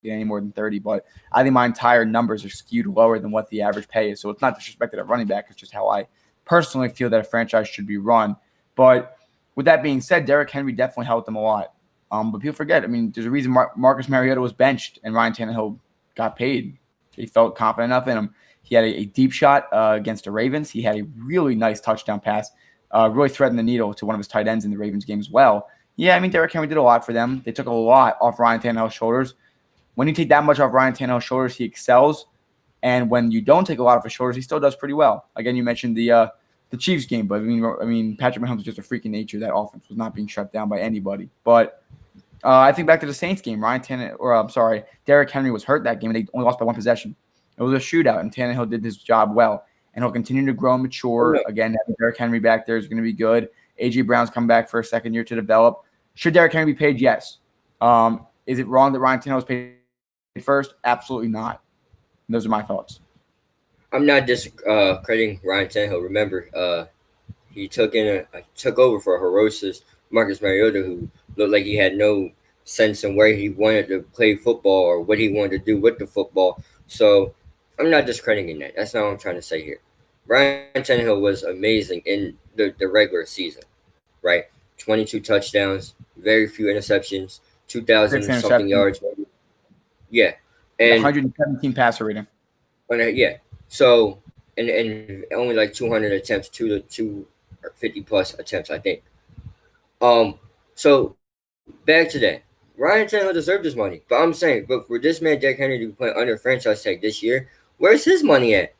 any more than 30, but I think my entire numbers are skewed lower than what the average pay is. So it's not disrespected at running back. It's just how I personally feel that a franchise should be run. But with that being said, Derrick Henry definitely helped them a lot. But people forget. There's a reason Marcus Mariota was benched and Ryan Tannehill got paid. He felt confident enough in him. He had a deep shot against the Ravens. He had a really nice touchdown pass, really threatened the needle to one of his tight ends in the Ravens game as well. Yeah, Derrick Henry did a lot for them. They took a lot off Ryan Tannehill's shoulders. When you take that much off Ryan Tannehill's shoulders, he excels. And when you don't take a lot off his shoulders, he still does pretty well. Again, you mentioned the Chiefs game, but Patrick Mahomes was just a freak in nature. That offense was not being shut down by anybody. But I think back to the Saints game. Derrick Henry was hurt that game, and they only lost by one possession. It was a shootout, and Tannehill did his job well. And he'll continue to grow and mature. Again, having Derrick Henry back there is going to be good. A.J. Brown's come back for a second year to develop. Should Derrick Henry be paid? Yes. Is it wrong that Ryan Tannehill was paid first? Absolutely not. And those are my thoughts. I'm not discrediting Ryan Tannehill. Remember, he took over for Herosis Marcus Mariota, who looked like he had no sense in where he wanted to play football or what he wanted to do with the football. So I'm not discrediting that. That's not what I'm trying to say here. Ryan Tannehill was amazing in the regular season, right? 22 touchdowns, very few interceptions, 2,000 something yards. Yeah. And 117 passer rating. Yeah. So, and only like 200 attempts, 250 plus attempts, I think. So back to that. Ryan Tannehill deserved his money, but I'm saying, but for this man, Derrick Henry, to be playing under franchise tag this year, where's his money at?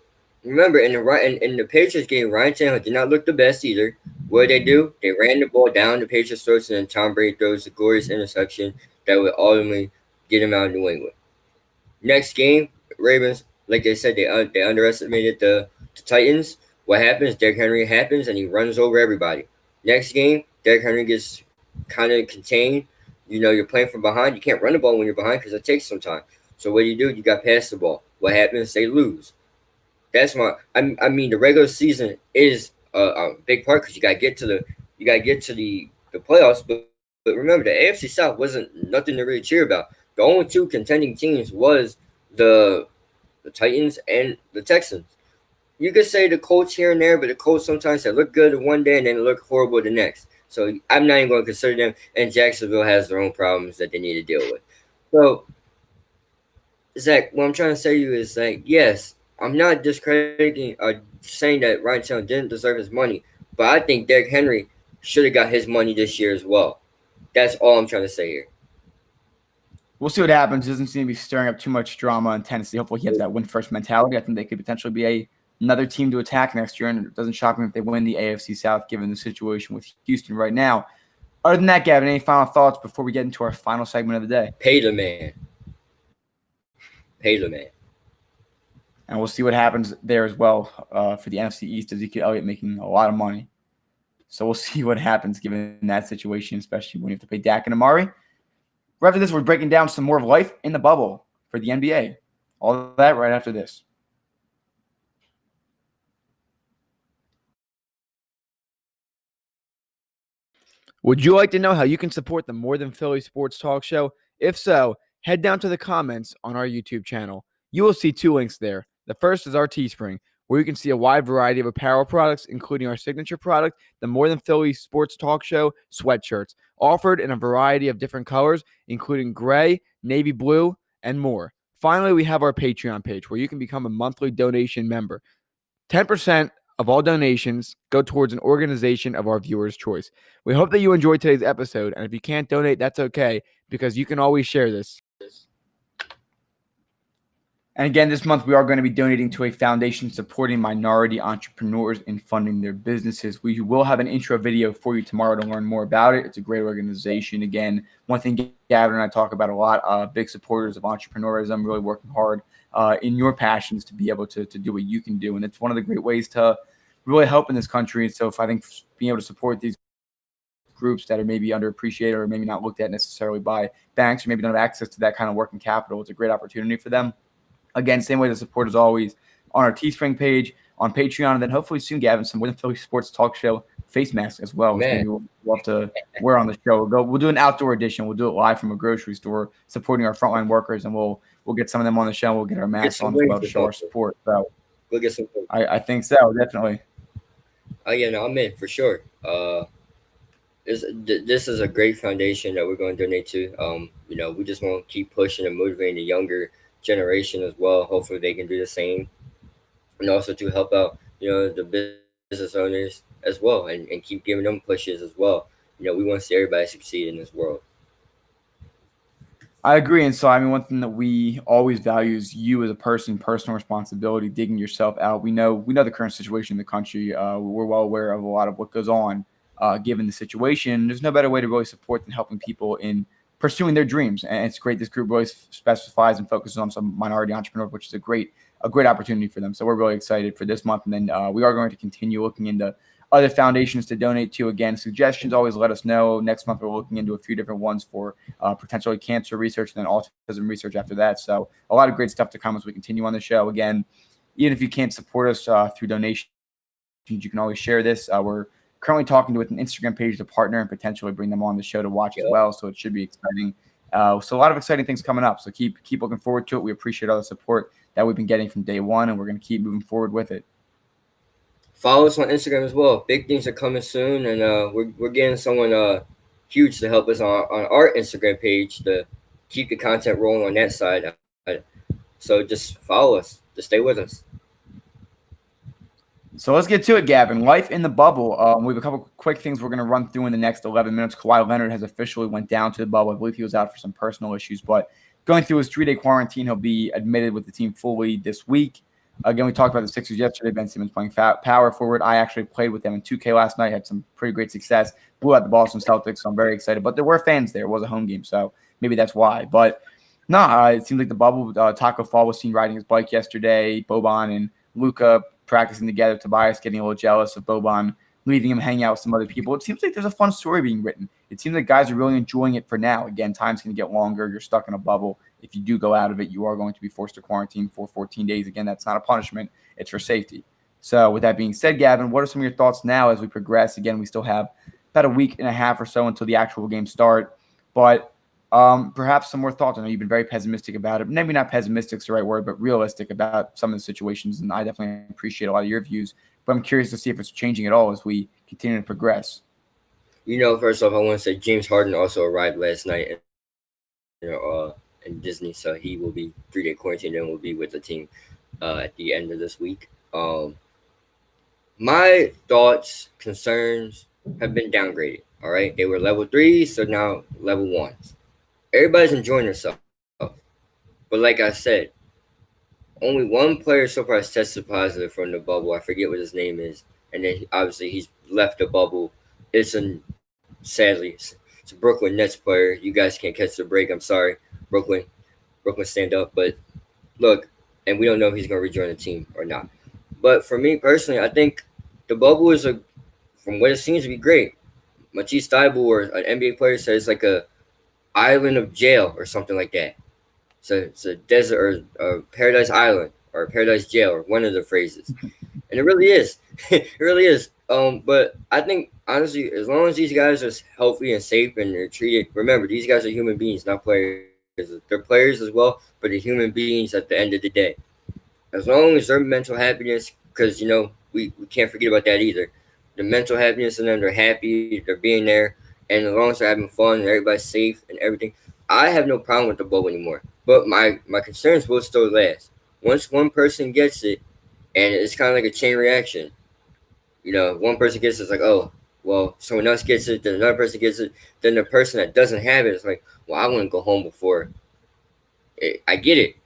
Remember, in the Patriots game, Ryan Tannehill did not look the best either. What did they do? They ran the ball down the Patriots' throats, and then Tom Brady throws a glorious interception that would ultimately get him out of New England. Next game, Ravens, like they said, they underestimated the Titans. What happens? Derrick Henry happens, and he runs over everybody. Next game, Derrick Henry gets kind of contained. You're playing from behind. You can't run the ball when you're behind because it takes some time. So what do? You got past the ball. What happens? They lose. That's the regular season is a big part because you got to get to the the playoffs. But remember, the AFC South wasn't nothing to really cheer about. The only two contending teams was the the Titans and the Texans. You could say the Colts here and there, but the Colts sometimes they look good one day and then look horrible the next. So I'm not even going to consider them. And Jacksonville has their own problems that they need to deal with. So Zach, what I'm trying to say to you is like, yes, I'm not discrediting or saying that Ryan Tannehill didn't deserve his money, but I think Derrick Henry should have got his money this year as well. That's all I'm trying to say here. We'll see what happens. Doesn't seem to be stirring up too much drama in Tennessee. Hopefully, he has that win first mentality. I think they could potentially be another team to attack next year, and it doesn't shock me if they win the AFC South, given the situation with Houston right now. Other than that, Gavin, any final thoughts before we get into our final segment of the day? Pay the man. Pay the man. And we'll see what happens there as well for the NFC East. Ezekiel Elliott making a lot of money. So we'll see what happens given that situation, especially when you have to pay Dak and Amari. Right after this, we're breaking down some more of life in the bubble for the NBA. All of that right after this. Would you like to know how you can support the More Than Philly Sports Talk Show? If so, head down to the comments on our YouTube channel. You will see two links there. The first is our Teespring, where you can see a wide variety of apparel products, including our signature product, the More Than Philly Sports Talk Show sweatshirts, offered in a variety of different colors, including gray, navy blue, and more. Finally, we have our Patreon page, where you can become a monthly donation member. 10% of all donations go towards an organization of our viewers' choice. We hope that you enjoyed today's episode, and if you can't donate, that's okay, because you can always share this. And again, this month we are going to be donating to a foundation supporting minority entrepreneurs and funding their businesses. We will have an intro video for you tomorrow to learn more about it. It's a great organization. Again, one thing Gavin and I talk about a lot, big supporters of entrepreneurism, really working hard in your passions to be able to do what you can do. And it's one of the great ways to really help in this country. And so if I think being able to support these groups that are maybe underappreciated or maybe not looked at necessarily by banks or maybe don't have access to that kind of working capital, it's a great opportunity for them. Again, same way to support as always on our Teespring page, on Patreon, and then hopefully soon, Gavin, some More Than Philly Sports Talk Show face masks as well, which maybe we'll have to wear on the show. We'll do an outdoor edition. We'll do it live from a grocery store, supporting our frontline workers, and we'll get some of them on the show. We'll get our masks on as well to show our support. So we'll get some. I think so, definitely. Oh yeah, no, I'm in for sure. This is a great foundation that we're going to donate to. We just want to keep pushing and motivating the younger generation as well. Hopefully they can do the same, and also to help out the business owners as well, and keep giving them pushes as well. We want to see everybody succeed in this world. I agree. And so, I mean, one thing that we always value is you as a person, personal responsibility, digging yourself out. We know the current situation in the country. We're well aware of a lot of what goes on given the situation. There's no better way to really support than helping people in pursuing their dreams. And it's great. This group really specifies and focuses on some minority entrepreneurs, which is a great opportunity for them. So we're really excited for this month. And then we are going to continue looking into other foundations to donate to. Again, suggestions, always let us know. Next month, we're looking into a few different ones for potentially cancer research and then autism research after that. So a lot of great stuff to come as we continue on the show. Again, even if you can't support us through donations, you can always share this. We're currently talking to an Instagram page to partner and potentially bring them on the show to watch as well. So it should be exciting. So a lot of exciting things coming up. So keep looking forward to it. We appreciate all the support that we've been getting from day one, and we're going to keep moving forward with it. Follow us on Instagram as well. Big things are coming soon, and we're getting someone huge to help us on our Instagram page to keep the content rolling on that side. So just follow us. Just stay with us. So let's get to it, Gavin. Life in the bubble. We have a couple quick things we're going to run through in the next 11 minutes. Kawhi Leonard has officially went down to the bubble. I believe he was out for some personal issues, but going through his 3-day quarantine, he'll be admitted with the team fully this week. Again, we talked about the Sixers yesterday. Ben Simmons playing power forward. I actually played with them in 2K last night. Had some pretty great success. Blew out the Boston Celtics, so I'm very excited. But there were fans there. It was a home game, so maybe that's why. But no, it seems like the bubble. Taco Fall was seen riding his bike yesterday. Boban and Luka practicing together. Tobias getting a little jealous of Boban, leaving him hang out with some other people. It seems like there's a fun story being written. It seems like guys are really enjoying it for now. Again, time's going to get longer. You're stuck in a bubble. If you do go out of it, you are going to be forced to quarantine for 14 days. Again, that's not a punishment. It's for safety. So with that being said, Gavin, what are some of your thoughts now as we progress? Again, we still have about a week and a half or so until the actual games start. But perhaps some more thoughts. I know you've been very pessimistic about it. Maybe not pessimistic is the right word, but realistic about some of the situations. And I definitely appreciate a lot of your views. But I'm curious to see if it's changing at all as we continue to progress. First off, I want to say James Harden also arrived last night in Disney, so he will be 3-day quarantine and will be with the team at the end of this week. My thoughts, concerns have been downgraded. All right, they were level threes, so now level ones. Everybody's enjoying themselves, but like I said, only one player so far has tested positive from the bubble. I forget what his name is, and then obviously he's left the bubble. It's a sadly, it's a Brooklyn Nets player. You guys can't catch the break. I'm sorry, Brooklyn. Brooklyn stand up, but look, and we don't know if he's going to rejoin the team or not. But for me personally, I think the bubble is from what it seems to be great. Matisse Thybulle, or an NBA player, said it's like a island of jail or something like that. It's a desert or a paradise island or a paradise jail or one of the phrases, and it really is. It really is. But I think honestly, as long as these guys are healthy and safe and they're treated, remember these guys are human beings, not players. They're players as well, but they're human beings at the end of the day. As long as their mental happiness, because we can't forget about that either. The mental happiness in them, they're happy, they're being there, and as long as they're having fun and everybody's safe and everything, I have no problem with the bubble anymore. But my concerns will still last. Once one person gets it, and it's kind of like a chain reaction. One person gets it, it's like, oh, well, someone else gets it, then another person gets it, then the person that doesn't have it is like, well, I want to go home before I get it.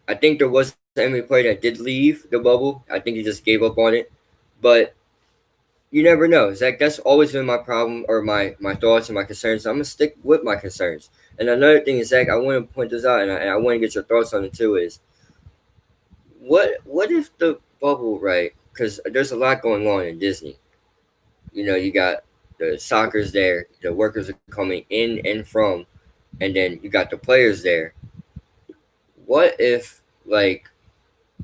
I think there was an NBA player that did leave the bubble. I think he just gave up on it. But you never know, Zach. That's always been my problem or my thoughts and my concerns. So I'm gonna stick with my concerns. And another thing is, Zach, I want to point this out, and I want to get your thoughts on it too. Is what if the bubble, right? Because there's a lot going on in Disney. You got the soccer's there, the workers are coming in and from, and then you got the players there. What if like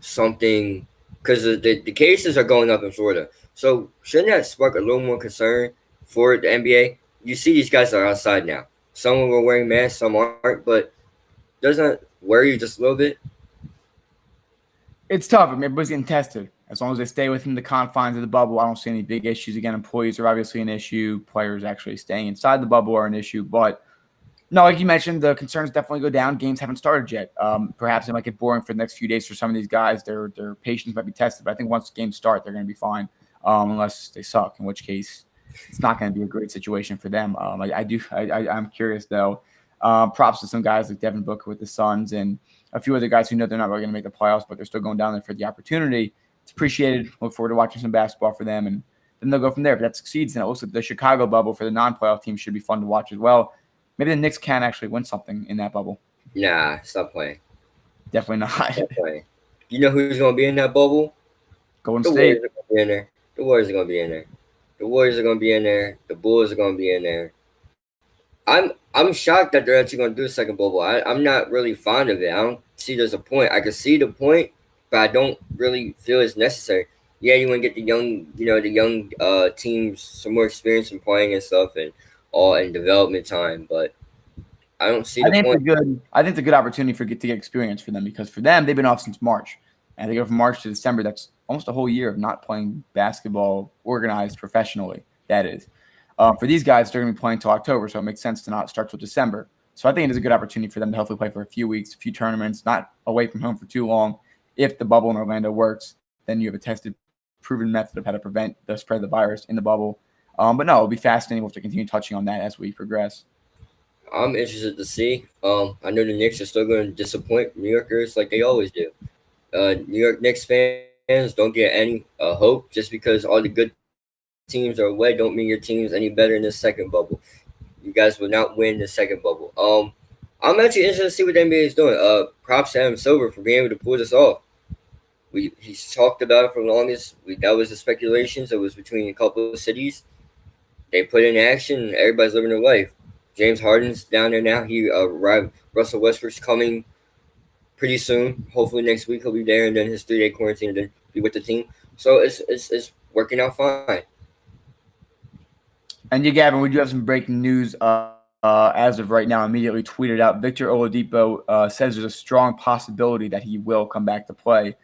something, because the cases are going up in Florida. So shouldn't that spark a little more concern for the NBA? You see these guys are outside now. Some of them are wearing masks, some aren't, but doesn't that worry you just a little bit? It's tough. I mean, everybody's getting tested. As long as they stay within the confines of the bubble, I don't see any big issues. Again, employees are obviously an issue. Players actually staying inside the bubble are an issue. But no, like you mentioned, the concerns definitely go down. Games haven't started yet. Perhaps it might get boring for the next few days for some of these guys. Their patience might be tested. But I think once games start, they're going to be fine, unless they suck, in which case it's not going to be a great situation for them. I'm curious, though. Props to some guys like Devin Booker with the Suns and a few other guys who know they're not really going to make the playoffs, but they're still going down there for the opportunity. It's appreciated. Look forward to watching some basketball for them, and then they'll go from there. If that succeeds, then it looks like the Chicago bubble for the non-playoff teams should be fun to watch as well. Maybe the Knicks can actually win something in that bubble. Nah, stop playing. Definitely not. Stop playing. You know who's gonna be in that bubble? Golden The Warriors State. are gonna be in there. The Warriors are gonna be in there. The Warriors are gonna be in there. The Bulls are gonna be in there. I'm shocked that they're actually gonna do a second bubble. I'm not really fond of it. I don't see there's a point. I can see the point, but I don't really feel it's necessary. Yeah, you want to get the young teams some more experience in playing and stuff and all in development time, but I don't see I the think it's a point. good. I think it's a good opportunity to get experience for them because for them they've been off since March, and they go from March to December. That's almost a whole year of not playing basketball organized professionally. That is, for these guys, they're going to be playing till October, so it makes sense to not start till December. So I think it is a good opportunity for them to hopefully play for a few weeks, a few tournaments, not away from home for too long. If the bubble in Orlando works, then you have a tested, proven method of how to prevent the spread of the virus in the bubble. But no, it'll be fascinating. We'll have to continue touching on that as we progress. I'm interested to see. I know the Knicks are still going to disappoint New Yorkers like they always do. New York Knicks fans don't get any hope just because all the good teams are away. Don't mean your team's any better in the second bubble. You guys will not win the second bubble. I'm actually interested to see what the NBA is doing. Props to Adam Silver for being able to pull this off. He's talked about it for the longest. That was the speculations. It was between a couple of cities. They put in action. And everybody's living their life. James Harden's down there now. He arrived. Russell Westbrook's coming pretty soon. Hopefully next week he'll be there, and then his 3-day quarantine, and then be with the team. So it's working out fine. And yeah, Gavin, we do have some breaking news as of right now. Immediately tweeted out. Victor Oladipo says there's a strong possibility that he will come back to play.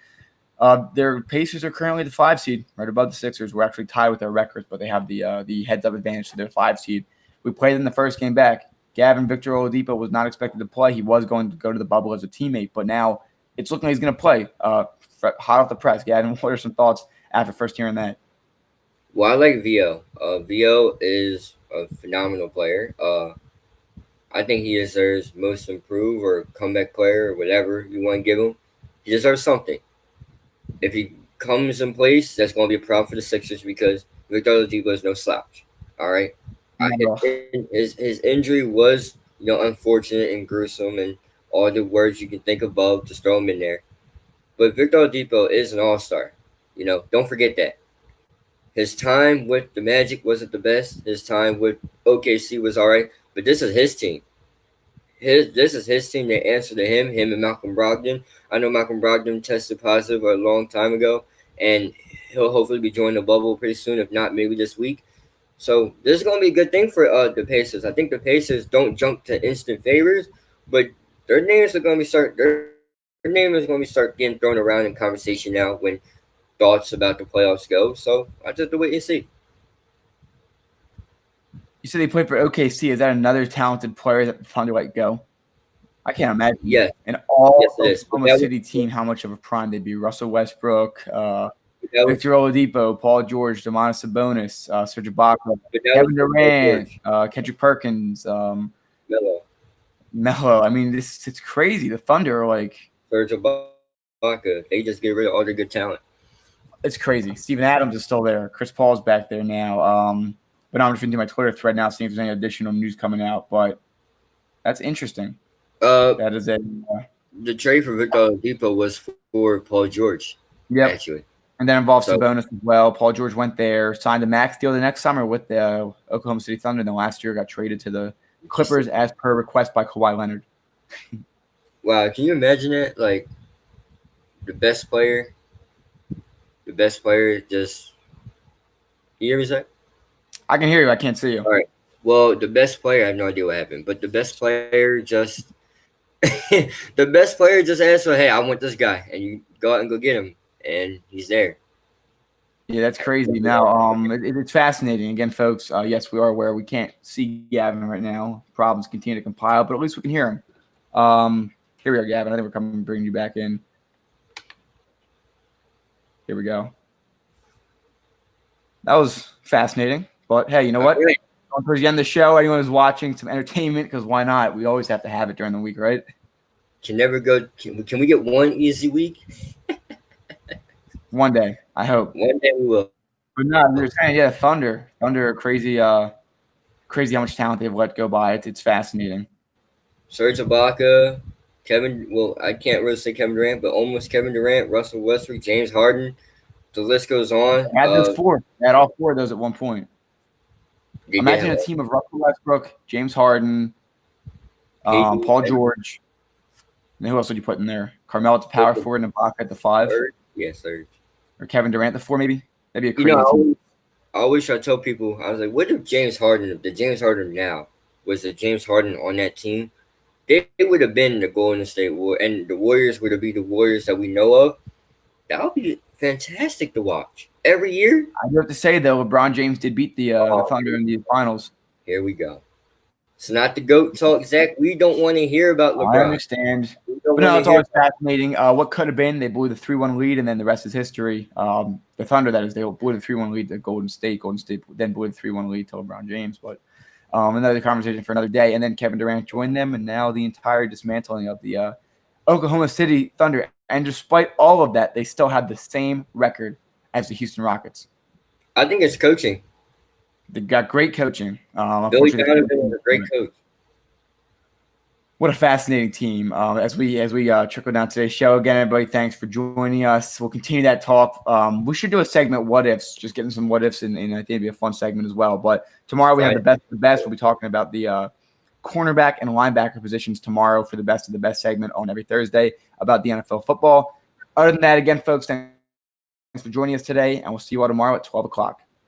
Their Pacers are currently the 5 seed, right above the Sixers. We're actually tied with their records, but they have the heads-up advantage to their 5 seed. We played in the first game back. Gavin, Victor Oladipo was not expected to play. He was going to go to the bubble as a teammate, but now it's looking like he's going to play. Hot off the press, Gavin. What are some thoughts after first hearing that? Well, I like VO. VO is a phenomenal player. I think he deserves most improved or comeback player or whatever you want to give him. He deserves something. If he comes in place, that's going to be a problem for the Sixers because Victor Oladipo is no slouch. All right, No. his injury was unfortunate and gruesome and all the words you can think about to throw him in there. But Victor Oladipo is an all star. Don't forget that. His time with the Magic wasn't the best. His time with OKC was all right, but this is his team. This is his team. They answer to him and Malcolm Brogdon. I know Malcolm Brogdon tested positive a long time ago, and he'll hopefully be joining the bubble pretty soon. If not, maybe this week. So this is going to be a good thing for the Pacers. I think the Pacers don't jump to instant favors, but their names are going to be their name is going to start getting thrown around in conversation now when thoughts about the playoffs go. So I just have to wait and see. You said they played for OKC. Is that another talented player that the Thunder let go? I can't imagine. Yes. And all Yes, Oklahoma City team, how much of a prime they'd be. Russell Westbrook, Victor Oladipo, Paul George, Domantas Sabonis, Serge Ibaka, Kevin Durant, Kendrick Perkins, Melo. I mean, it's crazy. The Thunder are like Serge Ibaka. They just get rid of all their good talent. It's crazy. Steven Adams is still there. Chris Paul's back there now. But I'm just into my Twitter thread now, seeing if there's any additional news coming out. But that's interesting. That is it. The trade for Victor Oladipo was for Paul George. Yep. Actually. And that involves Sabonis as well. Paul George went there, signed a max deal the next summer with the Oklahoma City Thunder. And then last year got traded to the Clippers as per request by Kawhi Leonard. Wow. Can you imagine it? Like, the best player just – you hear me, Zach? I can hear you. I can't see you. All right. Well, the best player – I have no idea what happened. But the best player just – the best player just asked for, hey, I want this guy. And you go out and go get him. And he's there. Yeah, that's crazy. Now, it's fascinating. Again, folks, yes, we are aware we can't see Gavin right now. Problems continue to compile, but at least we can hear him. Here we are, Gavin. I think we're coming to bring you back in. Here we go. That was fascinating. But, hey, you know what? Towards the end of the show, anyone who's watching some entertainment, because why not? We always have to have it during the week, right? Can we get one easy week? One day, I hope. One day we will. But no, we were saying, yeah, Thunder are crazy how much talent they've let go by. It's fascinating. Serge Ibaka, I can't really say Kevin Durant, but almost Kevin Durant, Russell Westbrook, James Harden. The list goes on. Add those four. Add all four of those at one point. Imagine a team of Russell Westbrook, James Harden, Paul George. And who else would you put in there? Carmelo at the power forward and Ibaka at the 5? Yes, Serge. Or Kevin Durant at the 4, maybe? That'd be a crazy team. I always try to tell people, I was like, what if the James Harden now was the James Harden on that team? They would have been the Golden State Warriors, and the Warriors would have been the Warriors that we know of. That would be fantastic to watch every year. I do have to say, though, LeBron James did beat the Thunder in the finals. Here we go. It's not the GOAT talk, Zach. We don't want to hear about LeBron. I understand. But no, it's always fascinating. What could have been, they blew the 3-1 lead, and then the rest is history. The Thunder, that is, they blew the 3-1 lead to Golden State. Golden State then blew the 3-1 lead to LeBron James. But another conversation for another day. And then Kevin Durant joined them, and now the entire dismantling of the Oklahoma City Thunder. And despite all of that, they still have the same record as the Houston Rockets. I think it's coaching. They got great coaching. Billy Donovan is a great coach. What a fascinating team. As we trickle down today's show, again, everybody, thanks for joining us. We'll continue that talk. We should do a segment, what ifs, just getting some what ifs, and I think it'd be a fun segment as well. But tomorrow we have the best of the best. We'll be talking about the cornerback and linebacker positions tomorrow for the best of the best segment on every Thursday about the NFL football. Other than that, again, folks, thanks for joining us today, and we'll see you all tomorrow at 12 o'clock.